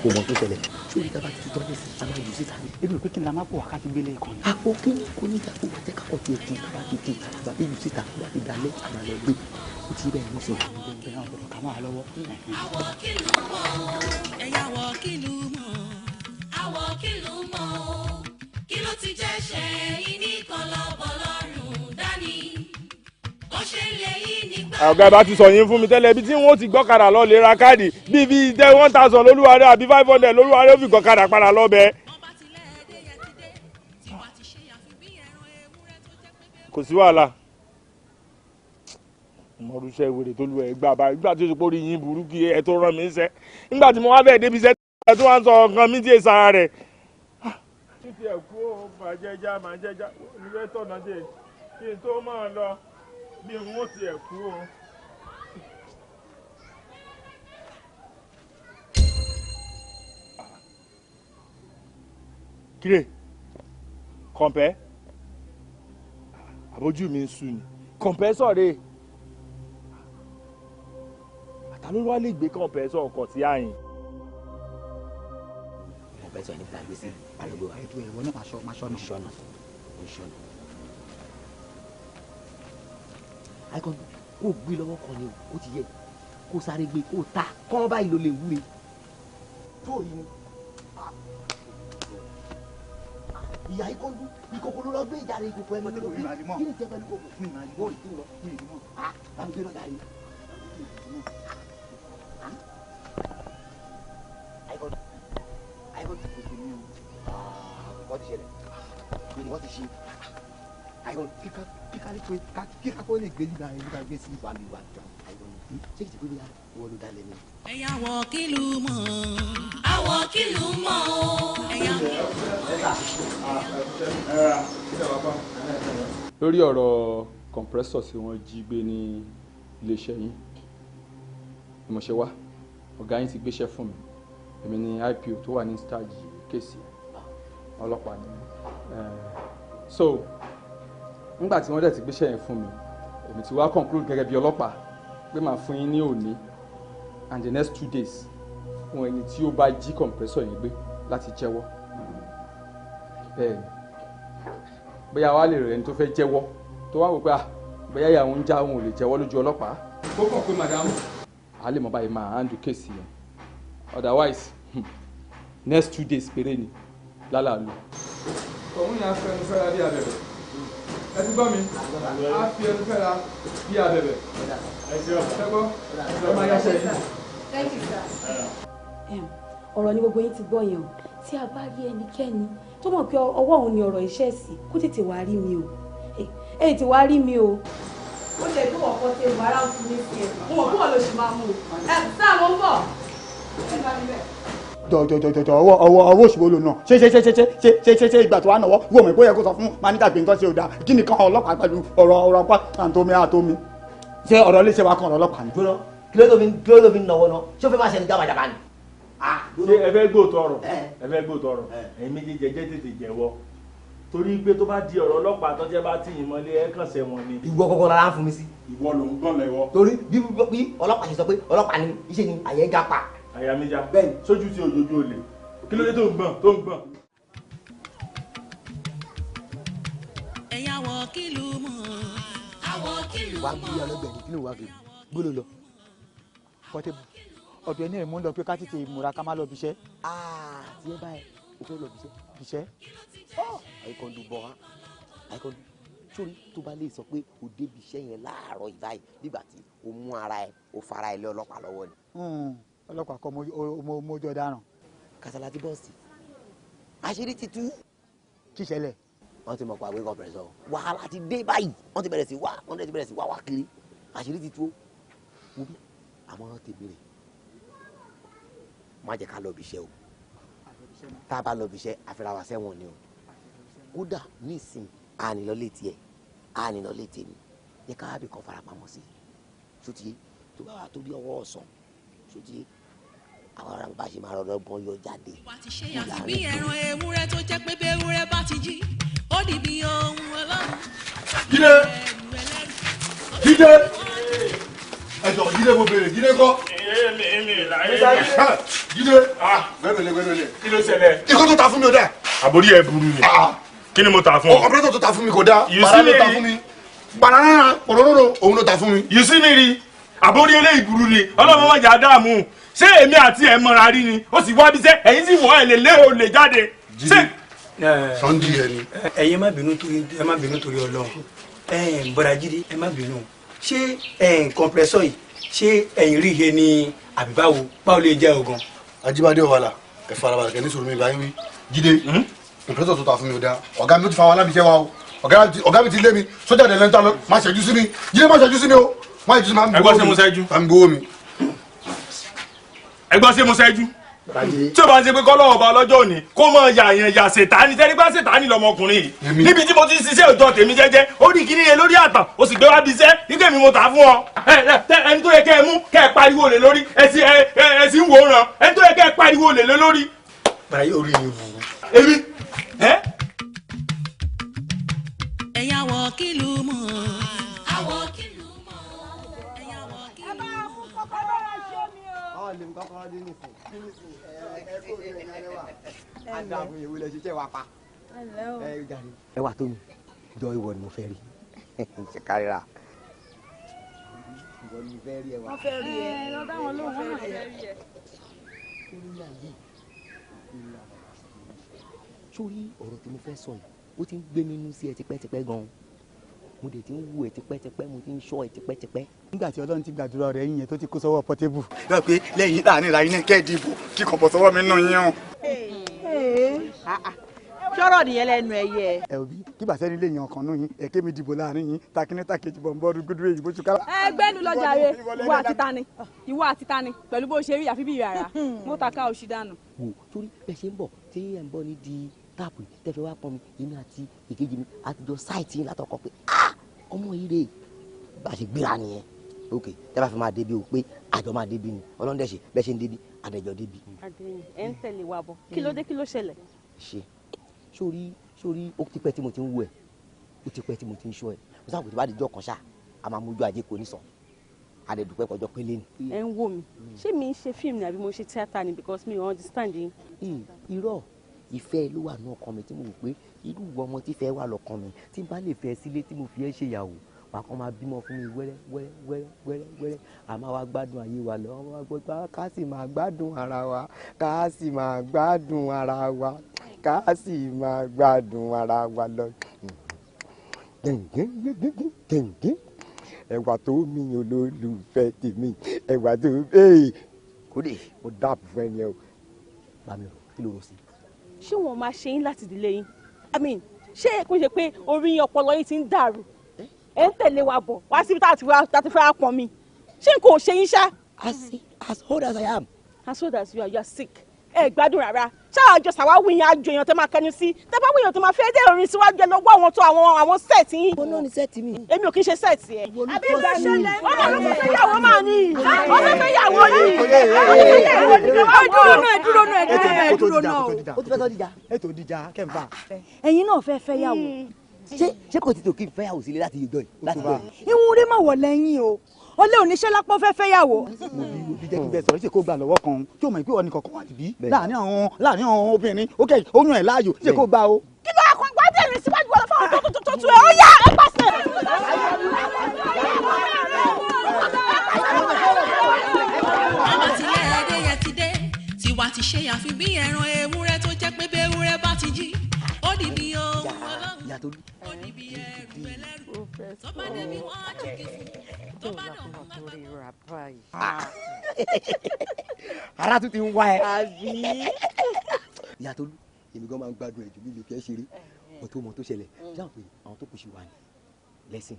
kò mọ̀ tó ṣẹlẹ̀ sórí tá a bá ti tọ́ lé sí i sábà jù síta ni. ebi pé kí n la máa pò wákàtí gbélé kan ni. àpò kí kò ní ìjà kó wà jẹ́ kákọ̀ tiẹ̀ tún bá ti tún bá bí jù síta bá ti dalẹ̀ àmàlẹ́ gbé ó ti bẹ́ẹ̀ ní sọ. bẹ́ẹ̀ náà gbọ́dọ̀ ká máa lọ́wọ́. àwọ̀ kìlú mọ̀ ẹ̀yà àwọ̀ kìlú mọ̀ àwọ̀ kìlú mọ̀ kí ló ti jẹ́ ṣe iní kan lọ́bọ̀ lọ́rùn dání ó ṣe lè yí nígbà. ọ̀gá ìbá ti sọ yín fún mi tẹ́lẹ̀ ibi tí wọ́n ti gbọ́kadà lọ lè ra káàdì bíi 1000 lólúwarẹ́ àbí 500 lólúwarẹ́ ó fi gbọ́kadà padà lọ́bẹ̀. kò sí wàhálà mọ̀rúṣẹ́ ìwèrè tó lu ẹ̀ gbà bá ìgbà tó ṣe pé orí yín burú kí ẹ tó rán mi ń sẹ́ nígbà tí mo wá bẹ́ẹ̀ débi iṣẹ́ ẹ tó wá ń sọ nǹkan mi tí ì sara rẹ̀. títí ẹ̀ kú ó màjẹ́já nílé tọ̀nà dé kí n tó máa lọ bí n ó ti ẹ̀ kú ó. kílè kọ̀ǹpẹ́ àbójú mi ń sú ni kọ̀ǹpẹ́ sọ̀rẹ́ àtàló wá lè gbé kọ̀ǹpẹ́sọ̀ ọkọ̀ tí a yìn. kọ̀ǹpẹ́sọ̀ ní gbàgbé sí àlọ́gbé wa. ètò ìwọ náà máa ṣọ́nà. ṣọ́nà. àìkọ́ kó gbé lọ́wọ́ kan ni ó ti yẹ kó sáré gbé kó ta kọ́ báyìí ló lè wúre. tó rí ni ìyá ìkọ́jú ìkòkò ló lọ gbé ìjà rẹ̀ ìkòkò ẹ̀mí ló gbé kí ni tẹ́ pẹ̀lú kòkò fún ìmọ̀ àyíkó ìdúró lọ ní ìdúró àbí gbé lọ́jà rẹ̀. wọ́n ti ṣẹlẹ̀ wọ́n ti ṣe àìkọ́ kíkà kó lè gbé nígbà nígbà gbé sí ìwà mi wà jọ àìkọ́ ní ṣé kìí ṣe pé bí wọ́n ló dalẹ̀ ni. ẹ̀yà àwọ̀ kìlú mọ̀ àwọ̀ kìlú mọ̀ ẹ̀yà. lórí ọ̀rọ̀ compressor tí wọ́n jí gbé ní iléeṣẹ́ yín ìmọ̀ṣẹ́ wa ọ̀gá yín ti gbéṣẹ́ fún mi èmi ni IPO tó wà ní stage kéèsì ọlọ́pàá ni so nígbà tí wọ́n dẹ̀ ti gbéṣẹ́ yẹn fún mi èmi ti wá conclude gẹ́gẹ́ bí ọlọ́pàá pé màá fún yín ní òní and the next 2 days fún ẹni tí ó bá jí compressor yẹn gbé láti jẹ́wọ́ bẹ́ẹ̀ ni bóyá wàá lè rẹ̀ ẹni tó fẹ́ jẹ́wọ́ tó wá wò pé bóyá ìyàwó ń já òun ò lè jẹ́wọ́ lójú ọlọ́pàá ó kàn pé madam a lè mọ báyìí máa handle case yẹn otherwise next 2 days péré ni lálàálù. òun yà á fẹ́ ẹnu fẹ́ra bí abẹ̀bẹ̀ ẹ ti gbọ́ mi á fi ẹnu fẹ́ra bí abẹ̀bẹ̀ ẹ gbọ́ ẹ máa yáṣẹ́ yìí. Thank you, sir. ọ̀rọ̀ ni gbogbo yín ti gbọ́ yẹn o tí a bá rí ẹnikẹ́ni tó mọ̀ pé ọwọ́ òun ni ọ̀rọ̀ iṣẹ́ sí kó tètè wá rí mi o ẹ ti wá rí mi o. ó lè bí wọ́n kọ́ ṣe wàrà ń fún mi sí ẹ̀ mo mọ̀ bí wọ́n ló ṣe máa mú o sáà mo ń bọ̀ ẹ bá mi bẹ̀. jọjọjọjọ ọwọ́ òṣìwò lò náà ṣe ìgbà tó wà náwó wọ́n mọ̀ ìbóyẹ kó sọ fún máníjà pé nǹkan ṣe ò dáa kí nìkan ọlọ́pàá pẹ̀lú ọ̀rọ̀ apá àtomi ṣé ọ̀rọ̀ lè ṣe wá kan ọ̀rọ̀ ọlọ́pàá ni. kí ló tó fi ń náwó náà ṣé ó fẹ́ máa ṣe ní jábàjábà ni. ṣé ẹ fẹ́ gbóòtọ̀ ọ̀rọ̀ ẹ̀yin méjèèjì ẹjẹ́ tètè jẹ́wọ́ torí pé tó bá di ọ̀rọ̀ ọlọ́pàá tọ́jẹ́ bá tì yín mọ́lé ẹ̀ kàn sẹ́wọ̀n ni. ìwọ kọ́kọ́ lára ń fún mi sí. ìwọ ló ń gbọ́n lẹ́wọ́. torí bí ọlọ́pàá ṣe sọ pé ọlọ́pàá ni iṣẹ́ ni àyẹ̀ ń jápa. àyà mi já bẹ́ẹ̀ sójú tí òjòjú olè kí ló dé tó ń gbọ̀n. ẹ̀yà àwọ̀ kìlú mọ̀ àwọ̀ kìlú mọ̀. wàá bí ọlọ́gbẹ̀ẹ́ kí ló wà kí gbóló lọ Portable ọ̀dọ̀ ẹni ẹ̀ mú lọ pé ká tètè múra ká má lọ bíṣẹ́. tí ẹ báyìí o fẹ́ lọ bíṣẹ́. àìkọ́ndù bọ̀ wá àìkọ́ndù sórí tó bá lè sọ pé o débi iṣẹ́ yẹn láàárọ̀ ìbáyìí nígbà tí o mú ara ẹ o fara ẹ lé ọlọ́pàá lọ́wọ́ ni. ọlọ́pàá kọ́ mojú ọ̀daràn. Kàsálà ti bọ́ọ̀sì àṣírí ti tú. kí ṣẹlẹ̀. wọ́n ti mọ̀ pé àwé compressor wàhálà ti dé báyìí wọ́n ti bẹ̀rẹ̀ sí wá kiri àṣírí ti tú ó bí àmọ́ tèmi rè má jẹ́ ká lọ bíṣẹ́ o tá a bá lọ bíṣẹ́ àfẹ́ra wa sẹ́wọ̀n ni o kódà ní ìsìn ànilọ́ létí ẹ̀ ànilọ́ létí mi yẹ ká bí kan farapamọ́ sí ṣùtì tó bá wà tó bí ọwọ́ ọ̀sán ṣùtì àwọn ará bá ṣe máa rọrọ gan yọ jáde. wà á ti ṣe àfi bí ẹran ewúrẹ́ tó jẹ́ pé bí ewúrẹ́ bá ti jí ó di bí ohun ọlọ́run. Jídé ẹjọ Jídé mo béèrè Jídé kọ́. èmi là ń Jídé. Gbẹ́dọ̀lẹ̀. Kí ló ṣẹlẹ̀? Ikọ́ tó ta fún mi ò dá. Àbórí ẹ̀ burú ni. Kí ni mo ta fún ọ? Ọ̀pẹ́rẹ́tọ̀ tó ta fún mi kò dá. You see me ta fún mi. Banana òróró òun ló ta fún mi. You see me rí. Àbórí eléyìí burú ni. Ọlọ́run wọn jà dààmú. Ṣé èmi àti ẹ̀ mọ̀ra rí ni? Ó sì wá bí sẹ́, ẹ̀yin sì wọ́ ẹ̀ lè lé o lè jáde. Jídé. Sunday ẹni. Ẹ̀yin má bínú torí Ọlọ́run. Bọ̀dà Jídé ẹ má bínú. Ṣé compressor yìí ṣé ẹ̀yin rí ihe ni àbí báwo lè jẹ́ ogun. Ajíbádé ọ̀wàlà ẹ farabalẹ̀ kẹ́ ní sọ̀rọ̀ mi báyìí wí. Jídé compressor tó ta fún mi ò dá. Ọ̀gá mi ó ti fa wa lábìṣẹ́ wa o. Ọ̀gá mi ti lé mi sójà dẹ̀ lẹ́ńtà lọ má ṣẹ́jú sí mi. Jídé má ṣẹ́jú sí mi o. Má ṣẹ́jú sí mi. Ẹgbọ́n ṣe mo ṣẹ́jú. Má mi gbowó mi. Ẹgbọ́n ṣe mo ṣẹ́jú. Tí o bá ń ṣe pé kọ́lọ́wọ́ ọba ọlọ́jọ́ òní kó mọ yà ṣètánì tẹ́lí bá ṣètánì lọmọkùnrin yìí níbi tí mo ti ṣiṣẹ́ òjò tèmi jẹ́jẹ́ ó ní kíní yẹn lórí àtàn ó sì gbé wá bí iṣẹ́ nígbà mi mo tà fún ọ. Ẹni tó yẹ kẹ́ ẹ mú kẹ́ ẹ pariwo lè lórí ẹ sì ń wòran ẹni tó yẹ kẹ́ ẹ pariwo lè lórí. Bàrà yóò rí mi wù. Èmi ẹ̀yà wọ̀ kìlú mọ̀ àwọ̀ kìlú mọ̀ ẹ̀yà wọ̀ kìlú mọ̀. lè mú kọ́kọ́rọ́ dé nìsín adágún ìwé lè ṣiṣẹ́ wa pa ẹ wà tó mi jọ ìwọ ni mo fẹ́ rí ṣe kárìíra ìwọ ni mo fẹ́ rí ẹ wà. wọ́n fẹ́ rí ẹ lọ́dọ̀ àwọn ló fẹ́ rí ẹ. sórí ọ̀rọ̀ tí mo fẹ́ sọ yìí ó ti ń gbé nínú sí ẹ tipẹ́tipẹ́ gan-an mo dẹ̀ ti ń wù ẹ tipẹ́tipẹ́ mo ti ń ṣọ́ ẹ tipẹ́tipẹ́. nígbà tí ọlọ́run ti gbàdúrà rẹ̀ yìnyẹn tó ti kó sọ́wọ́ pọ́tébù. yóò pé lẹ́yìn láàrin ìlà yín kẹ́ ẹ̀ dìbò kí kàn bọ̀ sọ́wọ́ mi nù yín o. sọ̀rọ̀ nìyẹn lẹ́nu ẹ̀yẹ. ẹ òbí kí bàtẹ́ni lè yan ọkàn nù yín ẹ̀kẹ́ mi dìbò láàrin yín takínní takejì bọ̀ ń bọ́ ọdún gúdúrú èyí bó ṣùkà. ẹgbẹ́ nu lọ́jà rẹ ìwọ àti tani pẹ̀lú bó ṣe rí àfi bí rárá mo ta ká oṣù dànù. wò torí bẹ́ẹ̀ ṣe ń bọ̀ tí ẹ̀ ń bọ̀ ní di táàpù tẹ́fẹ́ wá pọn mi èmi àti ìkejì mi àtijọ́ sáìtì yín látọkọ pé ọmọ yìí rè bá a ṣe gbéra nìyẹn ok tẹ́ bá fi máa débi o pé àjọ máa débi ni ọlọ́dẹ̀ ṣe bẹ́ẹ̀ ṣe ń débi àdẹ̀jọ́ débi. àdéhùn ẹ̀ ń tẹ̀lé wa bọ̀ kí ló dé kí ló ṣẹlẹ̀. ṣe sórí ó ti pẹ́ tí mo ti ń wú ẹ̀ ó ti pẹ́ tí mo ti ń ṣọ́ ẹ̀ mo sábà tó bá di jọ́ kan ṣá a máa mójú ajé kò ní sàn àdẹ̀dùpẹ́ kọjọ́ pélé ni. ẹ ń wò mí ṣé mi ń ṣe fíìmù ni àbí mo ṣe tíátà ni because mi ò understand yín. irọ́ ìfẹ́ ló wà ní ọkàn mi tí mo rò pé irú ìwọ ọmọ tí fẹ́ wà lọ́kàn mi tí n bá lè fẹ́ sílé tí mo fi ẹ́ ṣèyàwó wàá kàn máa bímọ fún mi wẹ́rẹ́ a máa wá gbádùn ayé wa lọ ọmọ wa gbọ́dọ̀ ká sì máa gbádùn ara wa ká sì máa gbádùn ara wa ká sì máa gbádùn ara wa lọ. ẹwà tó mi olólùfẹ́ tèmi ẹwà tó kódé mo dáàbò fún ẹni ẹ o bá mi rò kí ló rò sí. ṣé wọn máa ṣe yín láti ìdílé yín I mean ṣé kò ṣe pé orí yín ọpọlọ yín ti ń dàrú ẹ ń tẹ̀lé wa bọ̀ wá síbi tá a ti fẹ́ pọn mi ṣé n kò ṣe yín ṣá. as old as I am. as old as you are sick ẹ gbádùn rárá ṣáà àjọ sàwáwí yẹn àjọ èèyàn tẹ máa kẹnu sí tẹ bá wíyàn tó máa fẹ́ dé orin síwájú ẹ lọ́wọ́ àwọn tó àwọn sẹ́ẹ̀tì yín. wọn náà ní sẹ́ẹ̀tì mi. èmi ò kí ń ṣe sẹ́ẹ̀tì ẹ. àbí ìgbà ṣẹlẹ̀ wọn máa ló fẹ́ yàwó máa ní ọ fẹ́ fẹ́ yàwó yìí. ẹ dúró náà. ó ti fẹ́ sọ dìjà. ètò ìdíjà kẹ́ńfà. ẹ̀yin náà fẹ́ fẹ́ yàwó. ṣé kò ti tò kí n fẹ́ yàwó sílé láti ìjọ yìí. ìwúrí mà wọ̀ lẹ́yìn o ọlẹ́ oníṣẹ́ lápọ̀ fẹ́ fẹ́ yàwó. mo bí jẹ́ kí n bẹ sọ̀rọ̀ ṣe kó gbà lọ́wọ́ kan tí o mọ̀ pé ọ̀nì kankan wà níbí láàrin àwọn obìnrin ó kẹ́ oyún ẹ̀ láàyò ṣe kó gbà o. kí ló kọ́ gbádùn ẹ̀rín síwájú wọn fún ọdún tuntun ẹ̀ ó yá ẹ pàṣẹ. ọmọ tilẹ̀ ẹ̀dẹ́ yẹn ti dé tiwa ti ṣe àfi bí ẹran ewúrẹ́ tó jẹ́ pé bí ewúrẹ́ bá ti jí ó di bí ohun ọlọ́run ó di bí ẹrù ẹlẹ́rù tó bá débi wọ́n á jẹ́ kí tó bá dọ̀ wọ́n má gbà. ara tún ti ń wá ẹ. àbí. ìyá Tolú èmi gan máa ń gbádùn ẹ jù mí lè fi ẹ ṣeré mọ tó ṣẹlẹ̀ ṣáà pé àwọn tó kù sí wa ni lẹ́sìn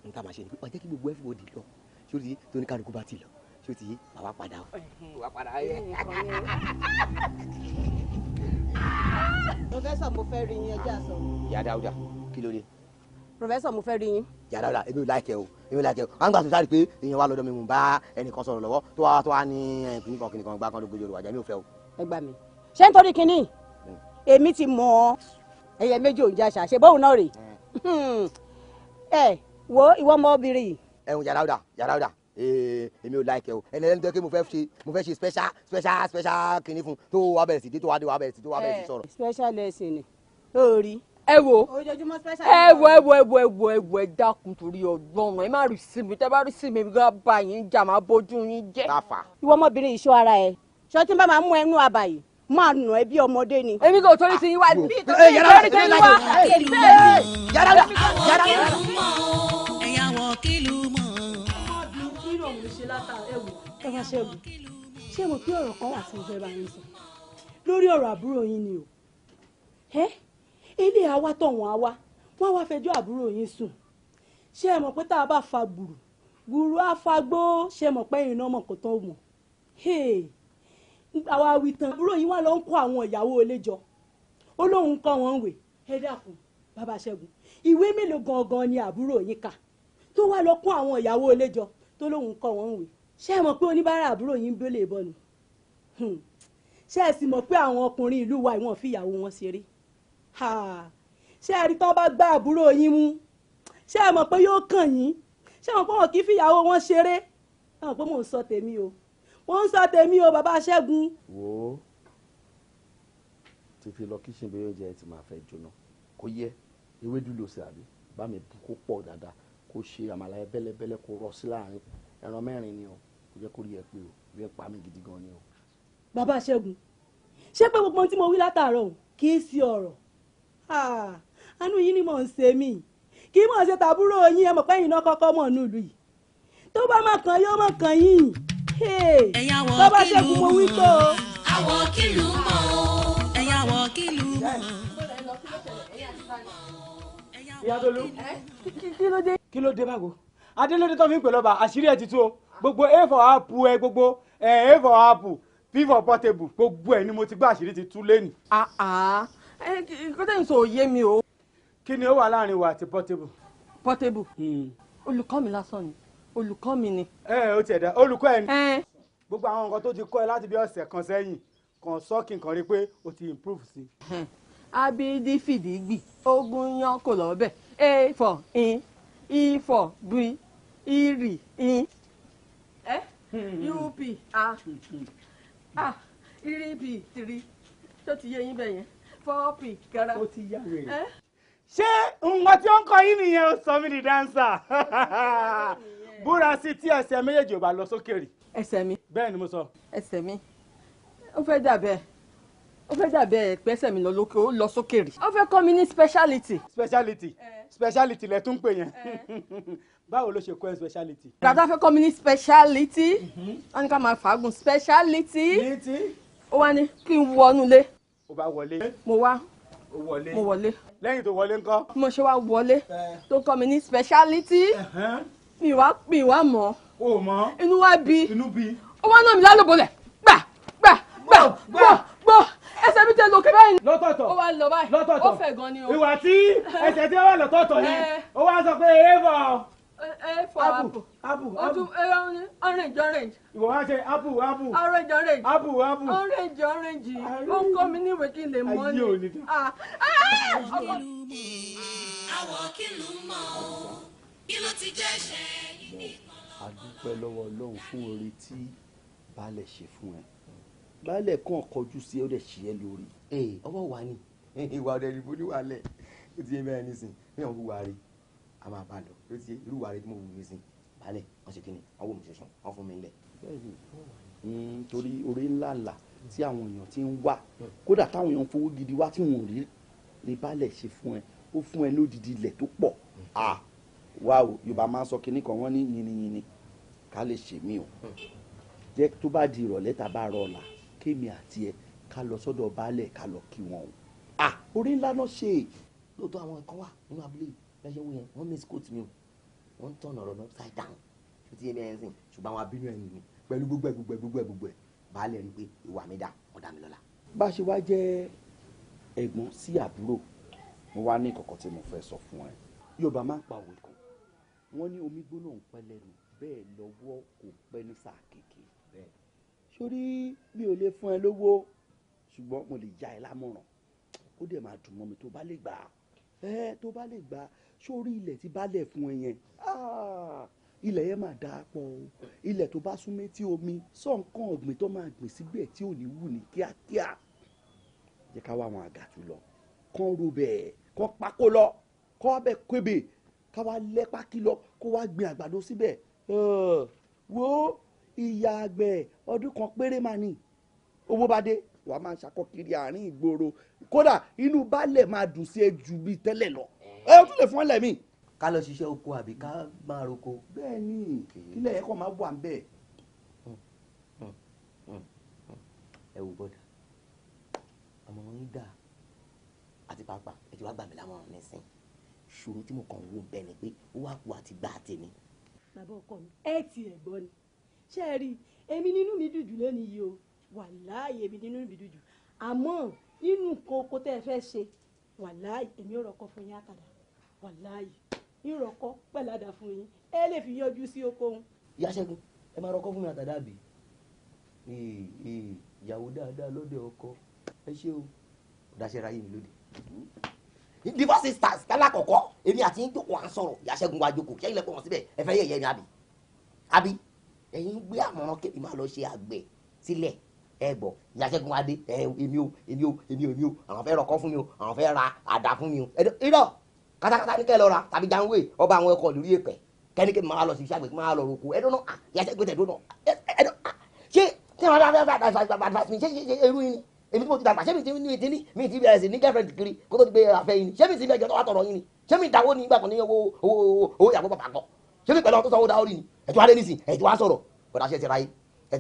n ta máa ṣe ni pé wọ́n jẹ́ kí gbogbo everybody lọ ṣé o ti yé tó ní kálukú bá ti lọ ṣé o ti yé bàbá padà o. bàbá padà yẹ. Professor mo fẹ́ rí yín ẹjẹ́ àsọ. ìyá Dáúdà kí ló dé. Professor mo fẹ́ rí yín. ìyá Dáúdà èmi ò láìkẹ́ o àwọn gbà tó sáré pé èèyàn wà lọ́dọ̀ mi mò ń bá ẹnìkan sọ̀rọ̀ lọ́wọ́ tó wá ní kìnnìkan gbá kan ló gbójú olùwàjà mi ò fẹ́ o. ẹ gbà mí ṣé nítorí kinní èmi ti mọ̀ ọ́ ẹyẹ méjì òun jẹ́ àṣà ṣe bóun náà rè é wo ìwọ ọmọbìnrin yìí. ẹ̀hún ìyá Dáúdà èmi ò láìkẹ́ o ẹni ẹni tó kí mo fẹ́ ṣe special kìíní fún tó wà bẹ̀rẹ̀ sí tó wà bẹ̀rẹ̀ sí sọ̀rọ̀. special lesson ni ó rí. ẹ wo ojoojúmọ́ special. ẹ dákun torí Ọlọ́run ẹ má rí sí mi tẹ́ bá rí sí mi bí bá yín jà máa bójú yín jẹ́. ìwọ ọmọbìnrin ìṣó ara ẹ ṣọ tí n bá máa mú ẹnu àbàyè máa nù ẹ bí ọmọdé ni. èmi kò torí ti yín wá bí yàrá ṣé mo pé ọ̀rọ̀ kan wà tí mo fẹ́ bá yín sọ lórí ọ̀rọ̀ àbúrò yín ni o ilé àwa tọ̀wọ̀n àwa wọ́n wá fẹjọ́ àbúrò yín sùn ṣé ẹ mọ̀ pé tá a bá fa gbùrù á fa gbó ṣé ẹ mọ̀ pé ìrìnà ọmọ kò tán mọ̀ àwa wí tán àbúrò yín wá lọ ń kó àwọn ìyàwó ilé jọ ó lóun kọ́ wọn wè ẹ dákun bàbá Ṣẹ́gun ìwé mélòó gangan ni àbúrò yín kà tó wá lọ kó àwọn ìyàwó ilé jọ tó lóun kọ́ wọn wè ṣé ẹ mọ̀ pé oníbàárà àbúrò yín ń bẹ́lẹ̀ bọ́nu ṣé ẹ sì mọ̀ pé àwọn ọkùnrin ìlú wa ìwọ̀n fi ìyàwó wọn ṣeré ṣé ẹ rí tán bá gbá àbúrò yín mú ṣé ẹ mọ̀ pé yóò kàn yín ṣé ẹ mọ̀ pé wọn kì í fi ìyàwó wọn ṣeré ẹ mọ̀ pé mò ń sọ tèmi o bàbá Ṣẹ́gun. wo tètè lọ kíṣìn bí oúnjẹ ti máa fẹ́ jóná kó yẹ ewédú lò sí àbí bá mi bù kó pọ̀ dáadáa kó ṣe àmàlà ẹ bẹ́lẹ́bẹ́lẹ́ kó rọ sí láàrin ẹran 4 ni o kò jẹ́ kó rí ẹ pé o bí ẹ pa mí gidi gan ni o. bàbá Ṣẹ́gun ṣé pé gbogbo ohun tí mo wí látàárọ̀ kì í sí ọ̀rọ̀ àánú yín ni mò ń ṣe mí kì í mọ̀ ṣe tàbúrò yín ẹ mọ̀ pé yín náà kọ́kọ́ mọ̀ nílùú yìí tó bá má kàn yóò mọ̀ kàn yín bàbá Ṣẹ́gun mo wí tó. àwọ̀ kìlú mọ̀ ẹ̀yà wọ̀ kìlú mọ̀. ìyá Tolú kí ló dé báwo adélódé tó fi ń pè lọ́ba àṣírí ẹ̀ ti tú o gbogbo a for apple ẹ gbogbo a for apple p for portable gbogbo ẹ ni mo ti gbọ́ àṣírí ti tú lẹ́nu. kó tẹ̀yìn sọ òye mi o. kí ni ó wà láàrin wa àti portable. portable olùkọ́ mi lásán ni olùkọ́ mi ni. ó tiẹ̀ dá olùkọ́ ẹ ni gbogbo àwọn nǹkan tó ti kọ́ ẹ láti bí ọ̀sẹ̀ kan sẹ́yìn kan sọ́ọ̀kì nǹkan rí pé o ti improve sí. abidi fìdí gbì ogun yan kò lọ bẹ́ẹ̀ a for in e for b iri in up iri p 3 tó ti yé yín bẹ́ẹ̀ yẹn 4p kẹrẹ. ó ti yá rẹ̀. ṣé nǹkan tí ó ń kọ yín nìyẹn ó sọ mí di dáńsà búra sí tí ẹsẹ̀ méjèèjì ò bá lọ sókè rí. ẹsẹ̀ mi. bẹ́ẹ̀ ni mo sọ. ẹsẹ̀ mi ó fẹ́ dàbẹ́ pé ẹsẹ̀ mi lọ lókè ó lọ sókè rí. ó fẹ́ kọ́ mi ní speciality lẹ tún pè yẹn báwo ló ṣe kọ́ ẹ speciality. gbàdá fẹ́ kọ́ mi ní speciality wọ́n ní ká máa fàágùn speciality ó wá ní kí n wọnú ilé. ó bá wọlé. mo wá mo wọlé. lẹ́yìn tó wọlé ńkọ́. mo ṣe wá wọlé tó kọ́ mi ní speciality mi wá mọ̀. o mọ̀. inú wa bí. inú bí. ó wá náà mi lálùbọ̀lẹ̀ gbà ẹsẹ̀ mi tẹ lókè báyìí. lọ́tọ̀ọ̀tọ̀ ó wá lọ báyìí. lọ́tọ̀ọ̀tọ̀ ó fẹ̀ gan ni o. ìwà tí ẹsẹ̀ tí ó wà lọ́tọ̀ọ̀tọ̀ yẹn ó wá sọ pé a for apple. ojú orange. ìwọ wá ṣe apple. orange. apple. orange. ó ń kọ́ mi níwèé kí n lè mọ́ ni. àwọ̀ kìlú mọ̀ kí ló ti jẹ́ ṣe yìí. a dúpẹ́ lọ́wọ́ Ọlọ́run fún oore tí baálẹ̀ ṣe fún ẹ baálẹ̀ kàn kọjú sí ó dẹ̀ ṣe é lórí. ọwọ́ wa ni ìwà ọ̀dẹ̀ ìbò níwàlẹ̀ ó ti yé bẹ́ẹ̀ nísìn bí wọ́n wúwa rí a máa bá lọ ó ti yé irú wa rí tí mo wù mí sìn baálẹ̀ wọ́n ṣe kíni wọ́n wò mí ṣẹ̀ṣẹ̀ wọ́n fún mi lẹ̀. bẹ́ẹ̀ni torí oore ńlá ńlá tí àwọn èèyàn ti ń wá kódà táwọn èèyàn fowó gidi wá tí wọn ò rí ni baálẹ̀ ṣe fún ẹ ó fún ẹ lódìdí ilẹ̀ tó pọ̀ wá o Yorùbá máa ń sọ kinní kan wọ́n ní yìnyín ká lè ṣèmí o jẹ́ tó bá di ìrọ̀lẹ́ tá a bá rọ ọ̀la kémi àti ẹ ká lọ sọ́dọ̀ baálẹ̀ ká lọ kí wọn o. orí ńlá náà ṣe. lóòótọ́ àwọn kan wà nínú abúlé lẹ́sẹ̀ wọ́n yẹn wọ́n miss quote mi o wọ́n ń tọ̀nà ọ̀rọ̀ náà upside down ṣé ti yé bẹ́ẹ̀ sìn ṣùgbọ́n àwọn abínú ẹ̀yìn mi pẹ̀lú gbogbo ẹ̀ baálẹ̀ rí pé ìwà mi dá wọ́n dá mi lọ́lá. bá a ṣe wá jẹ́ ẹ̀gbọ́n sí àbúrò mo wá ní kọ̀kọ́ tí mo fẹ́ sọ fún ẹ. Yorùbá máa ń pa òwe kan wọ́n ní omi gbóná ń pẹ́ lẹ́nu bẹ́ẹ̀ lọ́wọ́ kò pẹ́ ní sáà kéèké bẹ́ẹ̀ sórí mi ò lè fún ẹ lówó ṣùgbọ́n mo lè ya ẹ lámọ̀ràn ó dẹ̀ máa dùn mọ́ mi tó bá lè gbà sórí ilẹ̀ tí baálẹ̀ fún ẹ yẹn ilẹ̀ yẹn máa dáa pọ̀ o ilẹ̀ tó bá sún métí omi sọ nǹkan ọ̀gbìn tó máa gbìn síbẹ̀ tí ò ní wù ní kíákíá jẹ́ ká wá àwọn àgàtú lọ kán ro bẹ́ẹ̀ kán pákó lọ kán wá bẹ́ẹ̀ kébè ká wá lẹ́ pákí lọ kó wá gbin àgbàdo síbẹ̀ wo ìyá àgbẹ̀ ọdún kan péré máa ní owó bá dé wà á máa ṣakọ kiri àárín ìgboro kódà inú baálẹ̀ máa dùn sí ẹ ju bíi tẹ́lẹ̀ lọ ẹ o tún lè fún ẹ lẹ́mìí. ká lọ ṣiṣẹ́ oko àbí ká máa roko. bẹ́ẹ̀ ni kílẹ̀ ẹ̀kọ́ máa wà ń bẹ̀. ẹ wò bọ́dà àmọ́ yín dà àti pàápàá ẹ ti wá gbà mí lámọ̀ràn nísìn ṣòro tí mo kàn wò bẹ́ẹ̀ ni pé ó wá kú àti gbà tèmi. bàbá ọkọ mi ẹ ti ẹ̀ gbọ́ ni ṣé ẹ rí èmi nínú mi dùdù lónìí yìí o wàláhì èmi nínú mi dùdù àmọ́ nínú nǹkan oko tẹ́ ẹ fẹ́ ṣe wàláhì èmi ò rọ̀kọ́ fún yín àtàdá wàláhì ìrọ̀kọ́ pẹ̀lú àdá fún yín ẹ lè fi yọjú sí oko òun. ìyá Ṣẹ́gun ẹ máa rọkọ́ fún mi àtàdá bì ìyàwó dáadáa lóde ọkọ ẹ ṣé o dáṣẹ́ ra yé mi lóde. divorce stars kálá kọ̀kọ́ èmi àti yín jókòó à ń sọ̀rọ̀ ìyá Ṣẹ́gun wa jókòó kẹ́yìn lẹ́kọ̀ọ́ wọn síbẹ̀ ẹ fẹ́ yẹ̀yẹ́ mi àbí ẹ̀yin ń gbé àmọ̀ràn kébì máa lọ ṣe àgbẹ̀ sílẹ̀ ẹ gbọ́ ìyá Ṣẹ́gun wa dé èmi o àwọn fẹ́ rọkọ́ fún mi o àwọn fẹ́ ra àdá fún mi o irọ́ katakata ní kẹ́ lọ ra tàbí janwe ọba àwọn ẹ̀kọ́ lórí èpẹ̀ kẹ́nikẹ́ máa lọ sí iṣẹ́ àgbẹ̀ máa lọ roko ẹ̀dọ́ náà ìyá Ṣẹ́gun tẹ̀ dọ́nà ẹ̀dọ́ ṣé tí wọ́n bá ṣe irú yín ni èmi tí mo ti dàgbà ṣé mi ti bẹ̀rẹ̀ sí ní girlfriend kiri kó tó ti gbé afẹ́ yín ni ṣé mi ti bẹ̀rẹ̀ jọ tó wà tọ̀rọ̀ yín ni ṣé mi dáwó ní ìgbà kan ní owó ìyàwó bàbá kọ ṣé mi pẹ̀lú ọ̀tún sanwó dáwó rí ni ẹ̀tún adé nísìn ẹ̀tún wá sọ̀rọ̀ bọ̀dá ṣe ti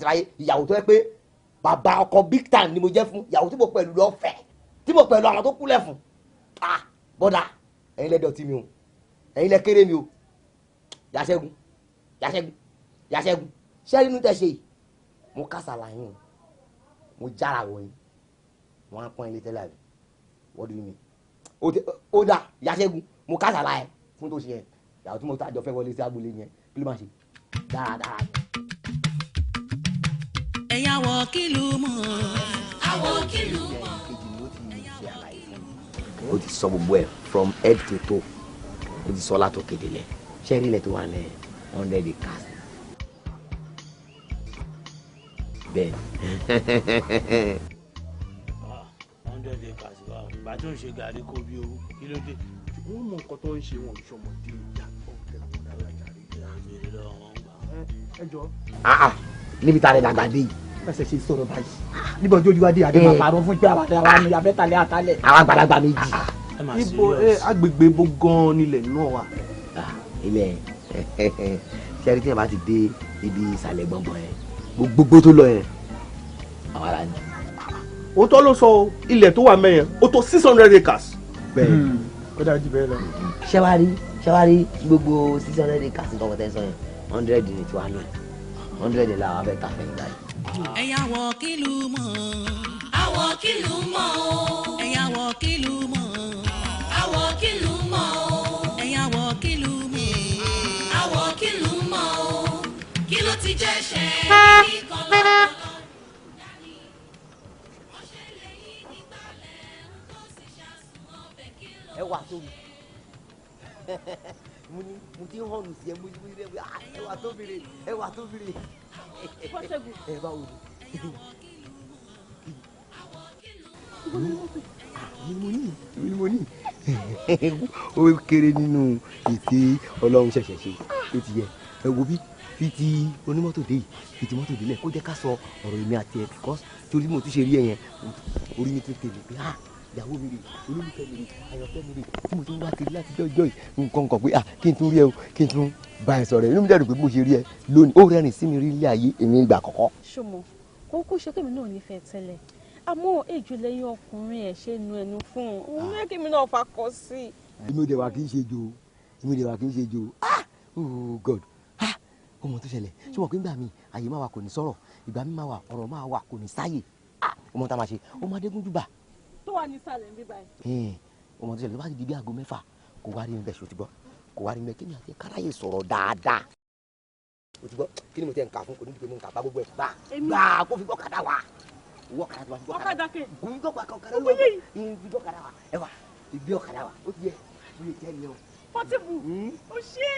ráyé ìyàwó tó yẹ pé bàbá ọkọ big time ni mo jẹ́ fún ìyàwó tí mo pẹ̀lú lọ́fẹ̀ẹ́ tí mo pẹ̀lú àwọn tó kúlẹ̀ fún bọ́dà ẹ̀yin lẹ́dọ̀ tí mi o ẹ̀yin lẹ́ kéré mi o Ìyá Ṣẹ́gun ṣé inú tẹ̀ ṣe yìí mo kásàlà yín o mo jára wọ̀ yín wọ́n á pọ́n ilé tẹ́lẹ̀ àbí what do you mean ó dà Ìyá Ṣẹ́gun mo kásàlà ẹ̀ fún tó ṣe yẹn ìyàwó tí mo tàjọ fẹ́ wọlé sí agboolé yẹn kí ló máa ṣe dáadáa. ẹ̀yà wọ̀ kìlú mọ̀ àwọ̀ kìlú mọ̀. ó ti sọ gbogbo ẹ̀ from head to toe ó ti sọ látò kéde lẹ̀ ṣẹ́rí ilẹ̀ tó wà lẹ̀ 100 acres bẹ́ẹ̀. 100 acres wa ìgbà tó ń ṣe gàrí kó bí owó kí ló dé. wọ́n mọ nǹkan tó ń ṣe wọn ìṣọmọdé ìyàtọ̀ tẹ̀wọ̀n dáradá rí ẹ jọ. níbi tá a lè dàgbà dé yìí. ẹsẹ̀ ṣe sọ̀rọ̀ báyìí níbo ojú ojú wa dé adé máa parọ́ fún pé àwọn ni abẹ́tàlẹ̀ àtàlẹ̀. àwọn àgbàlagbà méjì. ibo agbègbè bó gan-an nílẹ̀ náà wà. ilẹ̀ ṣẹ́rí tí yẹn bá ti dé ibi ìsàlẹ̀ gbọ̀ngàn yẹn gbogbo tó lọ yẹn àwọn ará ni. òótọ́ ló sọ ilẹ̀ tó wà mẹ́yẹn ó tó 600 acres. bẹ́ẹ̀ ó dájú bẹ́ẹ̀ lọ. ṣẹ́wárí gbogbo 600 acres nǹkan wọ́n tẹ́ sọ yẹn 100 ní tiwa náà 100 làwọn abẹ́ ta fẹ́yìn báyìí. ẹ̀yà wọ̀ kìlú mọ̀ àwọ̀ kìlú mọ̀ ẹ̀yà wọ̀ kìlú mọ̀ àwọ̀ kìlú mọ̀ ẹ̀yà wọ̀ kìlú mọ̀ àwọ̀ kìlú mọ̀ kí ló ti jẹ́ ṣe ní kọ́lá. ẹ wà tóbi mo ti hàn sí ẹ mo ti rí ẹ wà tóbi rè ẹ wà tóbi rè ẹ bá wò ni mo ní ó kéré nínú ètè Ọlọ́run ṣẹ̀ṣẹ̀ ṣe ó ti yẹ ẹ wo bí fi ti onímọ́tò dé yìí fi ti mọ́tò délẹ̀ kó jẹ́ ká sọ ọ̀rọ̀ èmi àti ẹ because torí mo ti ṣe rí ẹ yẹn orí mi ti tèmi pé ìyàwó mi rè olólùfẹ́ mi rè àyànfẹ́ mi rè tí mo ti ń wá kiri láti jọ́jọ́ yìí nǹkan kan pé kí n tún rí ẹ o kí n tún bá ẹ sọ̀rọ̀ inú mi dẹ̀rù pé mo ṣe rí ẹ lónìí ó rẹ́rìn sí mi rí ilé ayé èmi ìgbà àkọ́kọ́. ṣùgbọ́n kókó ṣe kémi náà nífẹ̀ẹ́ tẹ́lẹ̀ àmọ́ èjò lẹ́yìn ọkùnrin ẹ̀ ṣe nu ẹnu fún un òun ní kémi náà fakọ sí i. èmi ò dẹ̀ wá kí n ṣe jo oh God ọmọ tó ṣẹlẹ̀ ṣé wọn kò ń gbà mí àyè máa wà kò ní sọ̀rọ̀ ìgbà mi máa wà ọ̀rọ̀ máa wà kò ní sáyè ọmọ tá a máa ṣe ọmọ adégúnjú bà. tó wà ní sàlẹ̀ ń bí báyìí. ọmọ tó ṣẹlẹ̀ tó bá ti di bí aago 6 kò wá rí mi bẹ́ẹ̀ ṣe o ti gbọ́ kò wá rí mi bẹ́ẹ̀ kí ni àti káráyè sọ̀rọ̀ dáadáa o ti gbọ́ kí ni mo tẹ̀ ń kà fún kò ní dìbò mo ń kà bá gbogbo ẹ̀ gbà kó fi gbọ́ kàdá wa wọ́ kàdá tó bá fi gbọ́ kàdá wa kò ní gbọ́ kàdá lọ́wọ́ fi gbọ́ kàdá wa ẹ wà ìgbé ọ̀kadà wa ó ti yẹ ó yẹ jẹ́ ni o. Portable ó ṣe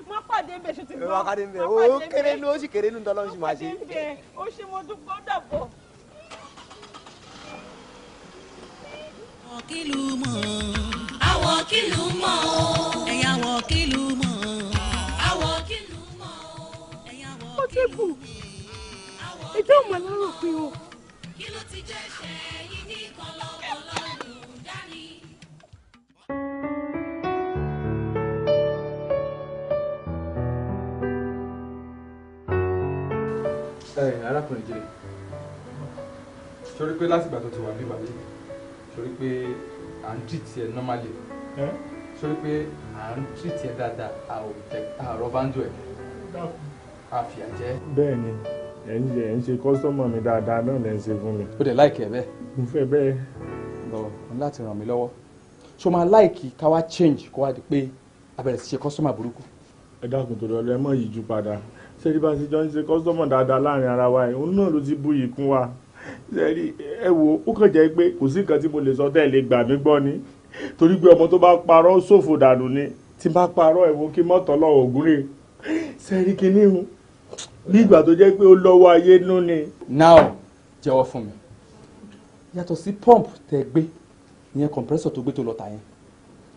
má pàdé bẹ́ẹ̀ ṣe ti gbọ́. má pàdé bẹ́ẹ̀ ó kéré ní ó sì kéré ní tọ́lọ́ ṣì máa ṣe. má pàdé bẹ́ẹ̀ ó ṣe mo dúpọ́ dàbọ̀. Kìlú mọ̀ àwọ̀ kìlú mọ̀ ẹ̀yà wọ̀ kìlú mọ̀ àwọ̀ kìlú mọ̀ ẹ̀yà wọ̀ kìlú mọ̀. ó ti kù ìjọ mọ̀ lọ́rọ̀ pé o. kí ló ti jẹ́ ṣe yín ní kọlọ́kọlọ́rùn dání. Arákùnrin jẹ́ sórí pé látìgbà tó ti wà bí bàbá sórí pé à ń treat ẹ normally sórí pé à ń treat ẹ dáadáa àrọ̀ bá ń jọ ẹ̀ àfìyà jẹ́. bẹ́ẹ̀ ni ẹ̀ ń ṣe kọ́sọ́mọ̀ mi dáadáa náà lẹ́ ń ṣe fún mi. ó dẹ̀ láìkì ẹ bẹ́ẹ̀. mo fẹ́ bẹ́ẹ̀. bọ̀ n láti ràn mí lọ́wọ́ so máa láìkì ká wá change kó wá di pé a bẹ̀rẹ̀ sí ṣe kọ́sọ́mà burúkú. ẹ dákun tó lọ́ọ́ ẹ mọ̀ yìí ju padà sẹ́rí bá ṣe jọ ń ṣe kọ́sọ́mọ̀ dáadáa láàrin ara wa yìí òun náà ló ti bú yìí kún wa sẹ́rí ẹ wo ó kàn jẹ́ pé kò sí nǹkan tí mo lè sọ tẹ́ ẹ lè gbà mí gbọ́ ni torí pé ọmọ tó bá parọ́ ṣòfò dànù ni tí bá parọ́ ẹ̀ wo kí mọ́tọ́ lọ ògùn rè sẹ́rí kinní hun bí ìgbà tó jẹ́ pé ó lọ́wọ́ ayé nú ni. now jẹ́wọ́ fún mi yàtọ̀ sí pump tẹ́ gbé ìyẹn compressor tó gbé tó lọ tà yẹn